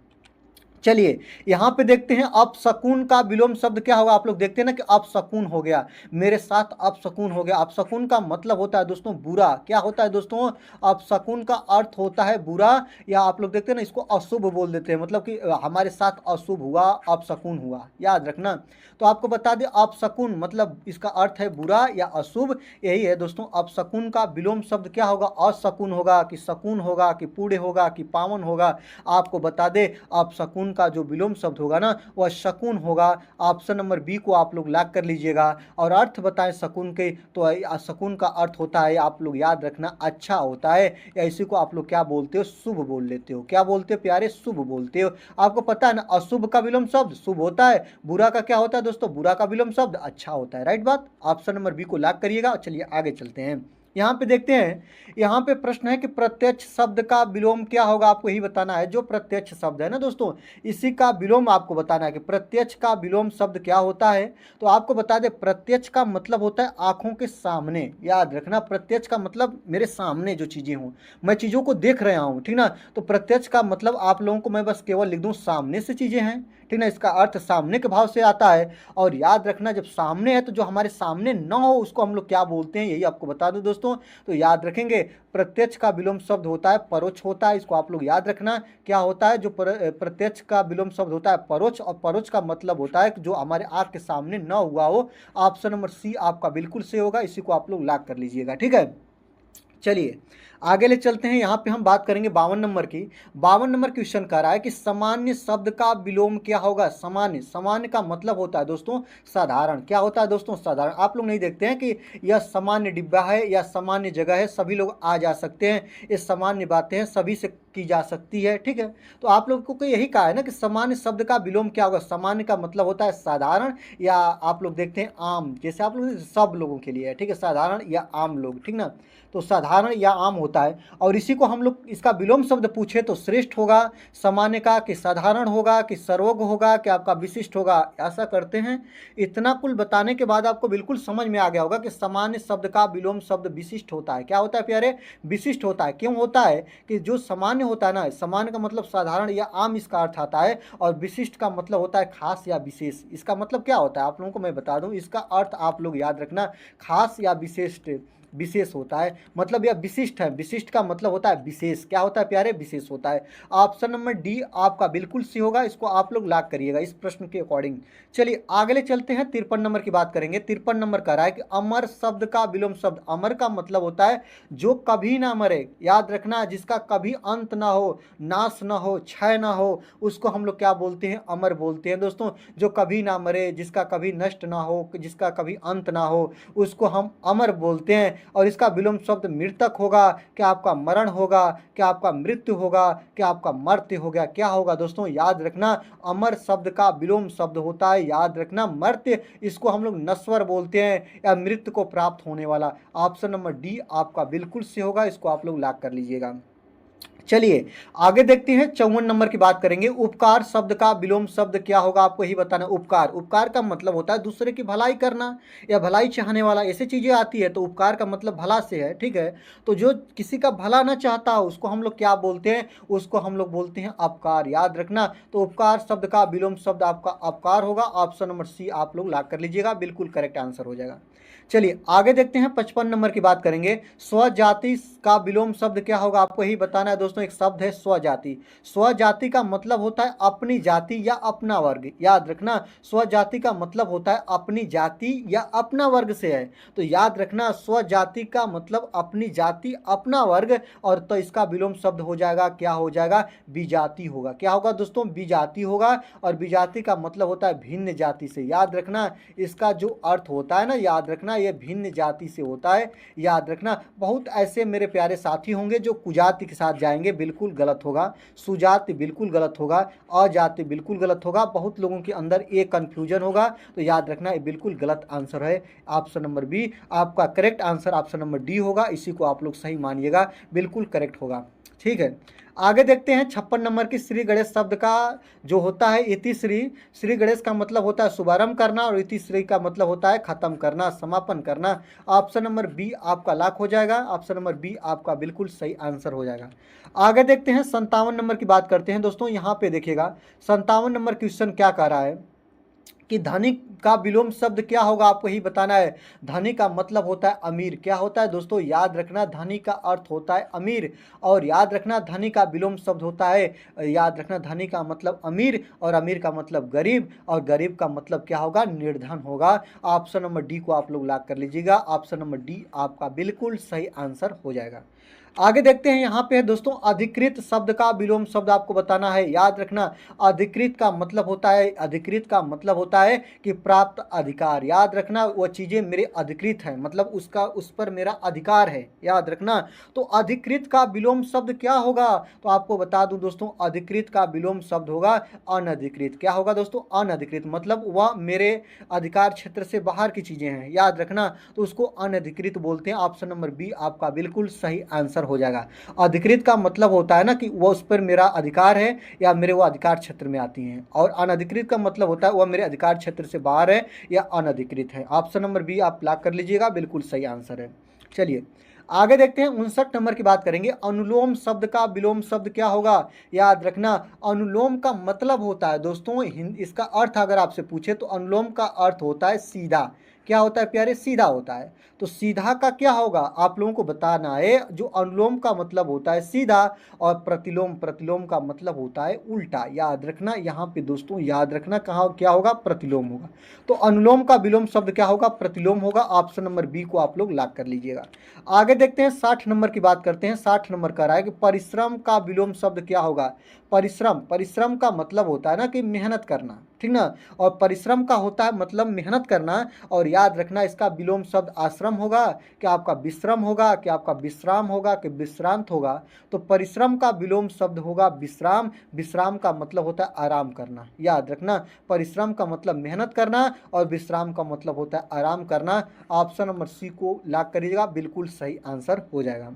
चलिए यहाँ पे देखते हैं, अपशकुन का विलोम शब्द क्या होगा? आप लोग देखते हैं ना कि अपशकुन हो गया, मेरे साथ अपशकुन हो गया। अपशकुन का मतलब होता है दोस्तों बुरा। क्या होता है दोस्तों? अपशकुन का अर्थ होता है बुरा, या आप लोग देखते हैं ना इसको अशुभ बोल देते हैं, मतलब कि हमारे साथ अशुभ हुआ, अपशकुन हुआ। याद रखना। तो आपको बता दें अपशकुन मतलब इसका अर्थ है बुरा या अशुभ, यही है दोस्तों। अपशकुन का विलोम शब्द क्या होगा? अशकुन होगा, कि शकुन होगा, कि पुण्य होगा, कि पावन होगा? आपको बता दें अपशकुन का जो विलोम शब्द होगा ना, वह शकुन होगा। ऑप्शन नंबर बी को आप लोग लॉक कर लीजिएगा। और अर्थ बताएं शकुन के, तो शकुन का अर्थ होता है, आप लोग याद रखना, अच्छा होता है, या इसी को आप लोग क्या बोलते हो? शुभ बोल लेते हो। क्या बोलते हो प्यारे? शुभ बोलते हो। आपको पता है ना, अशुभ का विलोम शब्द शुभ होता है, बुरा का क्या होता है दोस्तों? बुरा का विलोम शब्द अच्छा होता है। राइट बात। ऑप्शन नंबर बी को लॉक करिएगा। चलिए आगे चलते हैं, यहाँ पे देखते हैं। यहाँ पे प्रश्न है कि प्रत्यक्ष शब्द का विलोम क्या होगा? आपको यही बताना है। जो प्रत्यक्ष शब्द है ना दोस्तों, इसी का विलोम आपको बताना है कि प्रत्यक्ष का विलोम शब्द क्या होता है। तो आपको बता दें, प्रत्यक्ष का मतलब होता है आंखों के सामने। याद रखना, प्रत्यक्ष का मतलब मेरे सामने जो चीजें हों, मैं चीजों को देख रहा हूँ, ठीक ना। तो प्रत्यक्ष का मतलब आप लोगों को मैं बस केवल लिख दूं, सामने से चीजें हैं, ठीक ना। इसका अर्थ सामने के भाव से आता है। और याद रखना, जब सामने है तो जो हमारे सामने न हो उसको हम लोग क्या बोलते हैं, यही आपको बता दूं दोस्तों। तो याद रखेंगे, प्रत्यक्ष का विलोम शब्द होता है परोक्ष होता है, इसको आप लोग याद रखना। क्या होता है? जो प्रत्यक्ष का विलोम शब्द होता है परोक्ष, और परोक्ष का मतलब होता है कि जो हमारे आंख के सामने न हुआ हो। ऑप्शन नंबर सी आपका बिल्कुल सही होगा, इसी को आप लोग लॉक कर लीजिएगा, ठीक है। चलिए आगे ले चलते हैं। यहाँ पे हम बात करेंगे 52 नंबर की। 52 नंबर क्वेश्चन कह रहा है कि सामान्य शब्द का विलोम क्या होगा। सामान्य, सामान्य का मतलब होता है दोस्तों साधारण। क्या होता है दोस्तों? साधारण। आप लोग नहीं देखते हैं कि यह सामान्य डिब्बा है या सामान्य जगह है, सभी लोग आ जा सकते हैं, ये सामान्य बातें हैं, सभी से की जा सकती है, ठीक है। तो आप लोगों को यही कहा है ना कि सामान्य शब्द का विलोम क्या होगा। सामान्य का मतलब होता है साधारण, या आप लोग देखते हैं आम, जैसे आप लोग सब लोगों के लिए है, ठीक है, साधारण या आम लोग, ठीक ना। तो साधारण या आम होता है, और इसी को हम लोग इसका विलोम शब्द पूछे तो श्रेष्ठ होगा सामान्य का, कि साधारण होगा, कि सर्वोग्य होगा, कि आपका विशिष्ट होगा। ऐसा करते हैं। इतना कुल बताने के बाद आपको बिल्कुल समझ में आ गया होगा कि सामान्य शब्द का विलोम शब्द विशिष्ट होता है। क्या होता है प्यारे? विशिष्ट होता है। क्यों होता है? कि जो सामान्य होता है ना, सामान्य का मतलब साधारण या आम इसका अर्थ आता है, और विशिष्ट का मतलब होता है खास या विशेष। इसका मतलब क्या होता है आप लोगों को मैं बता दूं, इसका अर्थ आप लोग याद रखना, खास या विशिष्ट, विशेष होता है। मतलब यह विशिष्ट है। विशिष्ट का मतलब होता है विशेष। क्या होता है प्यारे? विशेष होता है। ऑप्शन नंबर डी आपका बिल्कुल सही होगा। इसको आप लोग लॉक करिएगा इस प्रश्न के अकॉर्डिंग। चलिए आगे चलते हैं। 53 नंबर की बात करेंगे। 53 नंबर कह रहा है कि अमर शब्द का विलोम शब्द। अमर का मतलब होता है जो कभी ना मरे। याद रखना, जिसका कभी अंत ना हो, नाश ना हो, क्षय ना हो, उसको हम लोग क्या बोलते हैं? अमर बोलते हैं दोस्तों। जो कभी ना मरे, जिसका कभी नष्ट ना हो, जिसका कभी अंत ना हो, उसको हम अमर बोलते हैं। और इसका विलोम शब्द मृतक होगा, क्या आपका मरण होगा, क्या आपका मृत्यु होगा, क्या आपका मर्त्य हो गया, क्या होगा दोस्तों? याद रखना, अमर शब्द का विलोम शब्द होता है, याद रखना, मर्त्य। इसको हम लोग नश्वर बोलते हैं, या मृत्यु को प्राप्त होने वाला। ऑप्शन नंबर डी आपका बिल्कुल सही होगा। इसको आप लोग लॉक कर लीजिएगा। चलिए आगे देखते हैं। 54 नंबर की बात करेंगे। उपकार शब्द का विलोम शब्द क्या होगा, आपको ही बताना। उपकार, उपकार का मतलब होता है दूसरे की भलाई करना या भलाई चाहने वाला, ऐसी चीजें आती है तो उपकार का मतलब भला से है, ठीक है। तो जो किसी का भला ना चाहता हो उसको हम लोग क्या बोलते हैं? उसको हम लोग बोलते हैं अपकार। याद रखना, तो उपकार शब्द का विलोम शब्द आपका अपकार होगा। ऑप्शन नंबर सी आप लोग लॉक कर लीजिएगा, बिल्कुल करेक्ट आंसर हो जाएगा। चलिए आगे देखते हैं। 55 नंबर की बात करेंगे। स्वजाति का विलोम शब्द क्या होगा, आपको ही बताना है दोस्तों। एक शब्द है स्वजाति। स्वजाति का मतलब होता है अपनी जाति या अपना वर्ग। याद रखना, स्वजाति का मतलब होता है अपनी जाति या अपना वर्ग से है। तो याद रखना, स्वजाति का मतलब अपनी जाति, अपना वर्ग, और तो इसका विलोम शब्द हो जाएगा, क्या हो जाएगा? विजाति होगा। क्या होगा दोस्तों? विजाति होगा। और विजाति का मतलब होता है भिन्न जाति से। याद रखना, इसका जो अर्थ होता है ना, याद रखना, ये भिन्न जाति से होता है। याद रखना, बहुत ऐसे मेरे प्यारे साथी होंगे जो कुजाति के साथ जाएंगे, बिल्कुल गलत होगा। सुजाति बिल्कुल गलत होगा। अजाति बिल्कुल गलत होगा। बहुत लोगों के अंदर ये कंफ्यूजन होगा, तो याद रखना ये बिल्कुल गलत आंसर है। ऑप्शन नंबर बी आपका correct answer, option number D होगा। इसी को आप लोग सही मानिएगा, बिल्कुल करेक्ट होगा, ठीक है। आगे देखते हैं 56 नंबर की। श्री गणेश शब्द का जो होता है इतिश्री। श्री गणेश का मतलब होता है शुभारंभ करना, और इतिश्री का मतलब होता है खत्म करना, समापन करना। ऑप्शन नंबर बी आपका लॉक हो जाएगा। ऑप्शन नंबर बी आपका बिल्कुल सही आंसर हो जाएगा। आगे देखते हैं 57 नंबर की बात करते हैं दोस्तों। यहाँ पे देखिएगा 57 नंबर क्वेश्चन क्या कह रहा है कि धनिक का विलोम शब्द क्या होगा, आपको ही बताना है। धनिक का मतलब होता है अमीर। क्या होता है दोस्तों? याद रखना, धनिक का अर्थ होता है अमीर। और याद रखना, धनिक का विलोम शब्द होता है, याद रखना, धनिक का मतलब अमीर, और अमीर का मतलब गरीब, और गरीब का मतलब क्या होगा? निर्धन होगा। ऑप्शन नंबर डी को आप लोग लॉक कर लीजिएगा। ऑप्शन नंबर डी आपका बिल्कुल सही आंसर हो जाएगा। आगे देखते हैं। यहाँ पे है दोस्तों अधिकृत शब्द का विलोम शब्द आपको बताना है। याद रखना, अधिकृत का मतलब होता है, अधिकृत का मतलब होता है कि प्राप्त अधिकार। याद रखना, वो चीजें मेरे अधिकृत हैं, मतलब उसका, उस पर मेरा अधिकार है। याद रखना, तो अधिकृत का विलोम शब्द क्या होगा, तो आपको बता दूं दोस्तों, अधिकृत का विलोम शब्द होगा अनधिकृत। क्या होगा दोस्तों? अनधिकृत, मतलब वह मेरे अधिकार क्षेत्र से बाहर की चीजें हैं। याद रखना, तो उसको अनधिकृत बोलते हैं। ऑप्शन नंबर बी आपका बिल्कुल सही आंसर हो जाएगा। अधिकृत का मतलब होता है ना कि वह उस पर मेरा अधिकार है, या मेरे वो अधिकार क्षेत्र में आती हैं। और अनधिकृत का मतलब होता है वह मेरे अधिकार क्षेत्र से बाहर है या अनधिकृत है। ऑप्शन नंबर बी आप लॉक कर लीजिएगा, बिल्कुल सही आंसर है। चलिए आगे देखते हैं। 59 नंबर की बात करेंगे। अनुलोम शब्द का विलोम शब्द क्या होगा? याद रखना, अनुलोम का मतलब होता है दोस्तों, इसका अर्थ अगर आपसे पूछे तो अनुलोम का अर्थ होता है सीधा। क्या होता है प्यारे, सीधा होता है। तो सीधा का क्या होगा आप लोगों को बताना है। जो अनुलोम का मतलब होता है सीधा, और प्रतिलोम, प्रतिलोम का मतलब होता है उल्टा। याद रखना यहाँ पे दोस्तों, याद रखना कहाँ क्या होगा, प्रतिलोम होगा। तो अनुलोम का विलोम शब्द क्या होगा, प्रतिलोम होगा। ऑप्शन नंबर बी को आप लोग लॉक कर लीजिएगा। आगे देखते हैं 60 नंबर की बात करते हैं। 60 नंबर का रहा है कि परिश्रम का विलोम शब्द क्या होगा। परिश्रम, परिश्रम का मतलब होता है ना कि मेहनत करना, ठीक ना। और परिश्रम का होता है मतलब मेहनत करना। और याद रखना इसका विलोम शब्द आश्रम होगा, कि आपका विश्रम होगा, कि आपका विश्राम होगा, कि विश्रांत होगा। तो परिश्रम का विलोम शब्द होगा विश्राम। विश्राम का मतलब होता है आराम करना। याद रखना, परिश्रम का मतलब मेहनत करना और विश्राम का मतलब होता है आराम करना। ऑप्शन नंबर सी को लॉक करिएगा, बिल्कुल सही आंसर हो जाएगा।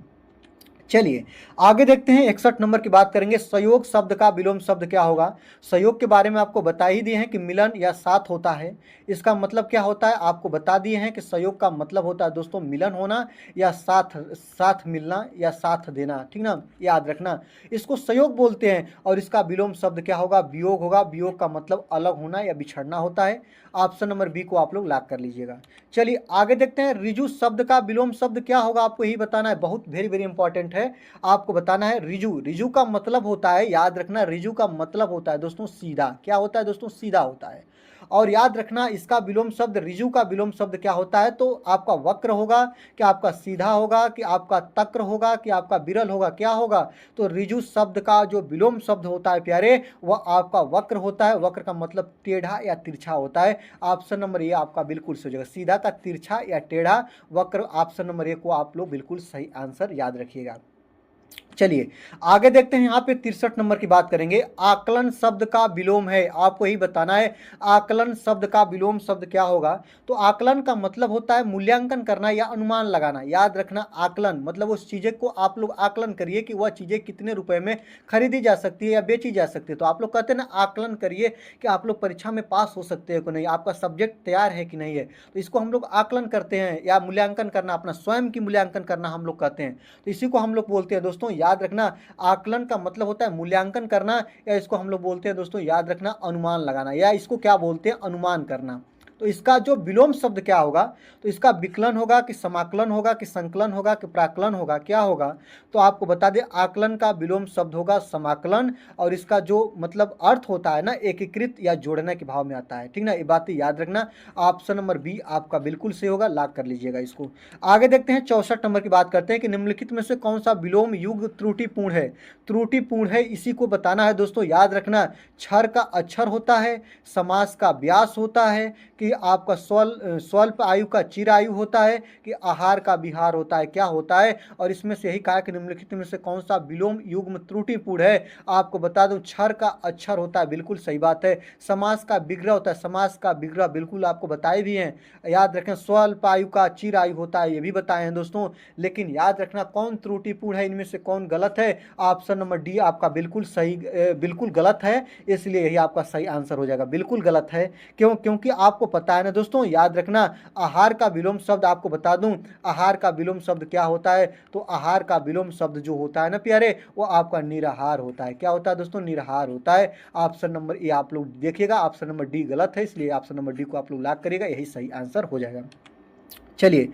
चलिए आगे देखते हैं 61 नंबर की बात करेंगे। संयोग शब्द का विलोम शब्द क्या होगा। संयोग के बारे में आपको बता ही दिए हैं कि मिलन या साथ होता है। इसका मतलब क्या होता है आपको बता दिए हैं कि संयोग का मतलब होता है दोस्तों मिलन होना, या साथ, साथ मिलना या साथ देना, ठीक ना। याद रखना इसको संयोग बोलते हैं। और इसका विलोम शब्द क्या होगा, वियोग होगा। वियोग का मतलब अलग होना या बिछड़ना होता है। ऑप्शन नंबर बी को आप लोग लॉक कर लीजिएगा। चलिए आगे देखते हैं रिजु शब्द का विलोम शब्द क्या होगा, आपको यही बताना है। बहुत वेरी वेरी इंपॉर्टेंट है, आपको बताना है। रिजु, रिजु का मतलब होता है, याद रखना रिजु का मतलब होता है दोस्तों सीधा। क्या होता है दोस्तों, सीधा होता है। और याद रखना इसका विलोम शब्द, रिजु का विलोम शब्द क्या होता है, तो आपका वक्र होगा, कि आपका सीधा होगा, कि आपका तक्र होगा, कि आपका विरल होगा, क्या होगा। तो रिजु शब्द का जो विलोम शब्द होता है प्यारे, वह आपका वक्र होता है। वक्र का मतलब टेढ़ा या तिरछा होता है। ऑप्शन नंबर ए आपका बिल्कुल सही होगा, सीधा का तिरछा या टेढ़ा, वक्र। ऑप्शन नंबर ए को आप लोग बिल्कुल सही आंसर याद रखिएगा। चलिए आगे देखते हैं, यहाँ पे 63 नंबर की बात करेंगे। आकलन शब्द का विलोम है, आपको ही बताना है। आकलन शब्द का विलोम शब्द क्या होगा। तो आकलन का मतलब होता है मूल्यांकन करना या अनुमान लगाना। याद रखना आकलन मतलब उस चीज़ें को आप लोग आकलन करिए कि वह चीज़ें कितने रुपए में खरीदी जा सकती है या बेची जा सकती है। तो आप लोग कहते हैं ना आकलन करिए कि आप लोग परीक्षा में पास हो सकते हैं कि नहीं, आपका सब्जेक्ट तैयार है कि नहीं है। तो इसको हम लोग आकलन करते हैं, या मूल्यांकन करना, अपना स्वयं की मूल्यांकन करना हम लोग कहते हैं। तो इसी को हम लोग बोलते हैं दोस्तों, याद रखना आकलन का मतलब होता है मूल्यांकन करना, या इसको हम लोग बोलते हैं दोस्तों याद रखना अनुमान लगाना, या इसको क्या बोलते हैं अनुमान करना। तो इसका जो विलोम शब्द क्या होगा, तो इसका विकलन होगा, कि समाकलन होगा, कि संकलन होगा, कि प्राकलन होगा, क्या होगा। तो आपको बता दें आकलन का विलोम शब्द होगा समाकलन। और इसका जो मतलब अर्थ होता है ना एकीकृत या जोड़ने के भाव में आता है, ठीक ना। ये बातें याद रखना। ऑप्शन नंबर बी आपका बिल्कुल सही होगा, लॉक कर लीजिएगा इसको। आगे देखते हैं 64 नंबर की बात करते हैं कि निम्नलिखित में से कौन सा विलोम युग त्रुटिपूर्ण है। त्रुटिपूर्ण है इसी को बताना है दोस्तों। याद रखना क्षर का अक्षर होता है, समास का व्यास होता है, कि आपका स्वल्प आयु का चिर आयु होता है, कि आहार का विहार होता है, क्या होता है। और इसमें से यही कहा कि निम्नलिखित में से कौन सा विलोम युग्म त्रुटिपूर्ण है। आपको बता दूं क्षर का अक्षर होता है, बिल्कुल सही बात है। समास का विग्रह होता है, समास का विग्रह बिल्कुल आपको बताए भी हैं। याद रखें स्वल्प आयु का चिर आयु होता है, ये भी बताए हैं दोस्तों। लेकिन याद रखना कौन त्रुटिपूर्ण है, इनमें से कौन गलत है। ऑप्शन नंबर डी आपका बिल्कुल सही, बिल्कुल गलत है। इसलिए यही आपका सही आंसर हो जाएगा, बिल्कुल गलत है। क्यों, क्योंकि आपको पता है ना दोस्तों। याद रखना आहार का विलोम शब्द आपको बता दूं, आहार का विलोम शब्द क्या होता है। तो आहार का विलोम शब्द जो होता है ना प्यारे, वो आपका निराहार होता है। क्या होता है दोस्तों, निराहार होता है। ऑप्शन नंबर ए आप लोग देखिएगा, ऑप्शन नंबर डी गलत है, इसलिए ऑप्शन नंबर डी को आप लोग लॉक करिएगा, यही सही आंसर हो जाएगा। चलिए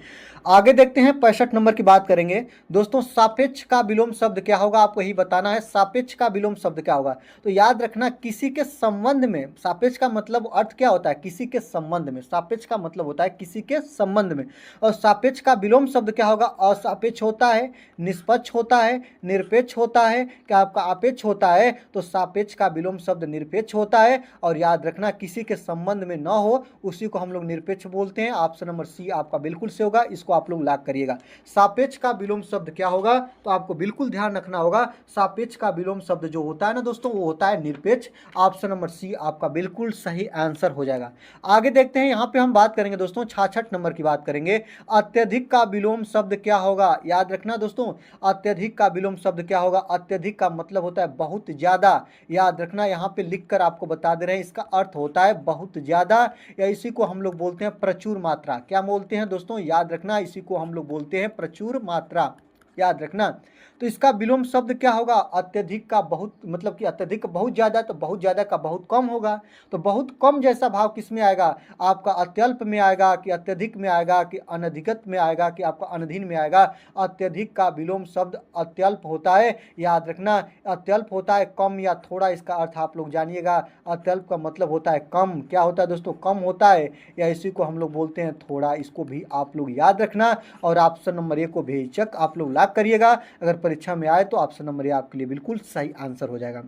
आगे देखते हैं 65 नंबर की बात करेंगे दोस्तों। सापेक्ष का विलोम शब्द क्या होगा, आपको यही बताना है। सापेक्ष का विलोम शब्द क्या होगा, तो याद रखना किसी के संबंध में। सापेक्ष का मतलब अर्थ क्या होता है, किसी के संबंध में। सापेक्ष का मतलब होता है किसी के संबंध में। और सापेक्ष का विलोम शब्द क्या होगा, असापेक्ष होता है, निष्पक्ष होता है, निरपेक्ष होता है, क्या आपका आपेक्ष होता है। तो सापेक्ष का विलोम शब्द निरपेक्ष होता है। और याद रखना किसी के संबंध में न हो उसी को हम लोग निरपेक्ष बोलते हैं। ऑप्शन नंबर सी आपका बिल्कुल से होगा, इसको आप लोग लॉक करिएगा। सापेक्ष का विलोम शब्द क्या होगा, तो आपको बिल्कुल ध्यान रखना होगा। सापेक्ष का विलोम शब्द जो होता है ना दोस्तों, वो होता है निरपेक्ष। ऑप्शन नंबर सी आपका बिल्कुल सही आंसर हो जाएगा। आगे देखते हैं, यहाँ पे हम बात करेंगे दोस्तों 66 नंबर की बात करेंगे। अत्यधिक का विलोम शब्द क्या होगा। याद रखना दोस्तों अत्यधिक का विलोम शब्द क्या होगा। अत्यधिक का मतलब होता है बहुत ज्यादा। याद रखना यहाँ पे लिख कर आपको बता दे रहे हैं, इसका अर्थ होता है बहुत ज्यादा, या इसी को हम लोग बोलते हैं प्रचुर मात्रा। क्या बोलते हैं दोस्तों, याद रखना इसी को हम लोग बोलते हैं प्रचुर मात्रा। याद रखना। तो इसका विलोम शब्द क्या होगा? अत्यधिक का बहुत, मतलब कि अत्यधिक का बहुत ज़्यादा, तो बहुत ज़्यादा का बहुत कम होगा। तो बहुत कम जैसा भाव किस में आएगा? आपका अत्यल्प में आएगा कि अत्यधिक में आएगा कि अनधिकत में आएगा कि आपका अनधीन में आएगा? अत्यधिक का विलोम शब्द अत्यल्प होता है, याद रखना। अत्यल्प होता है कम या थोड़ा, इसका अर्थ आप लोग जानिएगा। अत्यल्प का मतलब होता है कम। क्या होता है दोस्तों? कम होता है, या इसी को हम लोग बोलते हैं थोड़ा। इसको भी आप लोग याद रखना। और ऑप्शन नंबर ए को बेहिचक आप लोग लॉक करिएगा। अगर परीक्षा में आए तो ऑप्शन नंबर ए आपके लिए बिल्कुल सही आंसर हो जाएगा।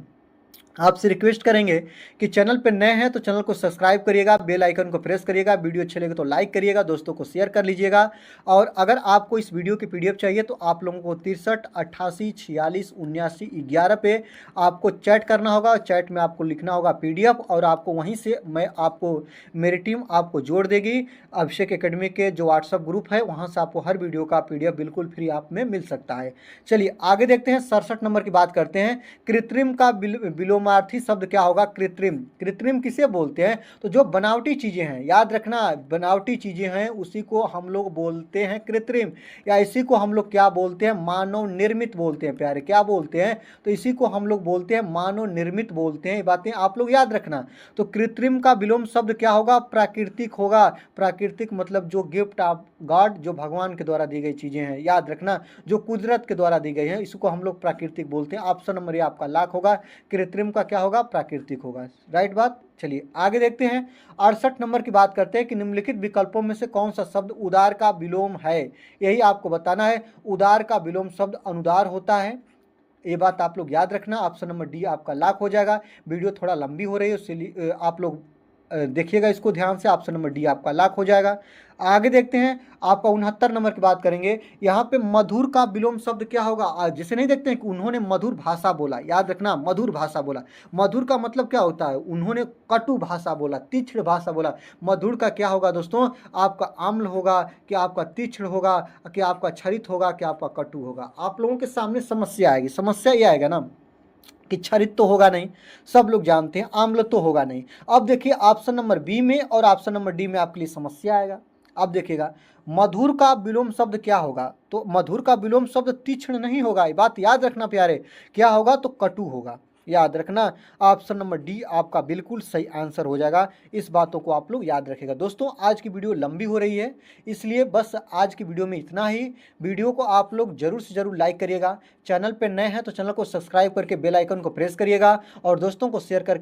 आपसे रिक्वेस्ट करेंगे कि चैनल पर नए हैं तो चैनल को सब्सक्राइब करिएगा, बेल आइकन को प्रेस करिएगा, वीडियो अच्छे लगे तो लाइक करिएगा, दोस्तों को शेयर कर लीजिएगा। और अगर आपको इस वीडियो की पीडीएफ चाहिए तो आप लोगों को 63 88 46 79 11 पे आपको चैट करना होगा। चैट में आपको लिखना होगा पीडीएफ, और आपको वहीं से मेरी टीम आपको जोड़ देगी। अभिषेक एकेडमी के जो व्हाट्सअप ग्रुप है वहाँ से आपको हर वीडियो का पीडीएफ बिल्कुल फ्री आप में मिल सकता है। चलिए आगे देखते हैं, 67 नंबर की बात करते हैं। कृत्रिम का विलोमार्थी शब्द क्या होगा? कृत्रिम। कृत्रिम किसे बोलते हैं? तो जो बनावटी चीजें हैं, याद रखना, बनावटी चीजें हैं उसी को हम लोग बोलते हैं कृत्रिम, या इसी को हम लोग क्या बोलते हैं? मानव निर्मित बोलते हैं प्यारे। क्या बोलते हैं? तो इसी को हम लोग बोलते हैं मानव निर्मित बोलते हैं। ये बातें आप लोग याद रखना। तो कृत्रिम का विलोम शब्द क्या होगा? प्राकृतिक होगा। प्राकृतिक मतलब जो गिफ्ट ऑफ गॉड, जो भगवान के द्वारा दी गई चीजें हैं, याद रखना, जो कुदरत के द्वारा दी गई है, इसको हम लोग प्राकृतिक बोलते हैं। ऑप्शन नंबर ये आपका लॉक होगा। कृत्रिम का क्या होगा? प्राकृतिक होगा। राइट बात। चलिए आगे देखते हैं, 68 नंबर की बात करते हैं कि निम्नलिखित विकल्पों में से कौन सा शब्द उदार का विलोम है? यही आपको बताना है। उदार का विलोम शब्द अनुदार होता है, ये बात आप लोग याद रखना। ऑप्शन नंबर डी आपका लॉक हो जाएगा। वीडियो थोड़ा लंबी हो रही है, उससे आप लोग देखिएगा इसको ध्यान से। ऑप्शन नंबर डी आपका लॉक हो जाएगा। आगे देखते हैं, आपका 69 नंबर की बात करेंगे। यहाँ पे मधुर का विलोम शब्द क्या होगा? जैसे नहीं देखते हैं कि उन्होंने मधुर भाषा बोला, याद रखना, मधुर भाषा बोला। मधुर का मतलब क्या होता है? उन्होंने कटु भाषा बोला, तीक्ष्ण भाषा बोला। मधुर का क्या होगा दोस्तों? आपका आम्ल होगा कि आपका तीक्ष्ण होगा कि आपका क्षरित होगा कि आपका कटु होगा? आप लोगों के सामने समस्या आएगी। समस्या ये आएगा ना कि क्षरित तो होगा नहीं, सब लोग जानते हैं। आम्ल तो होगा नहीं। अब देखिए ऑप्शन नंबर बी में और ऑप्शन नंबर डी में आपके लिए समस्या आएगा। अब देखिएगा, मधुर का विलोम शब्द क्या होगा? तो मधुर का विलोम शब्द तीक्ष्ण नहीं होगा, ये बात याद रखना प्यारे। क्या होगा? तो कटु होगा, याद रखना। ऑप्शन नंबर डी आपका बिल्कुल सही आंसर हो जाएगा। इस बातों को आप लोग याद रखेगा। दोस्तों आज की वीडियो लंबी हो रही है, इसलिए बस आज की वीडियो में इतना ही। वीडियो को आप लोग जरूर से जरूर लाइक करिएगा। चैनल पर नए हैं तो चैनल को सब्सक्राइब करके बेल आइकन को प्रेस करिएगा, और दोस्तों को शेयर करके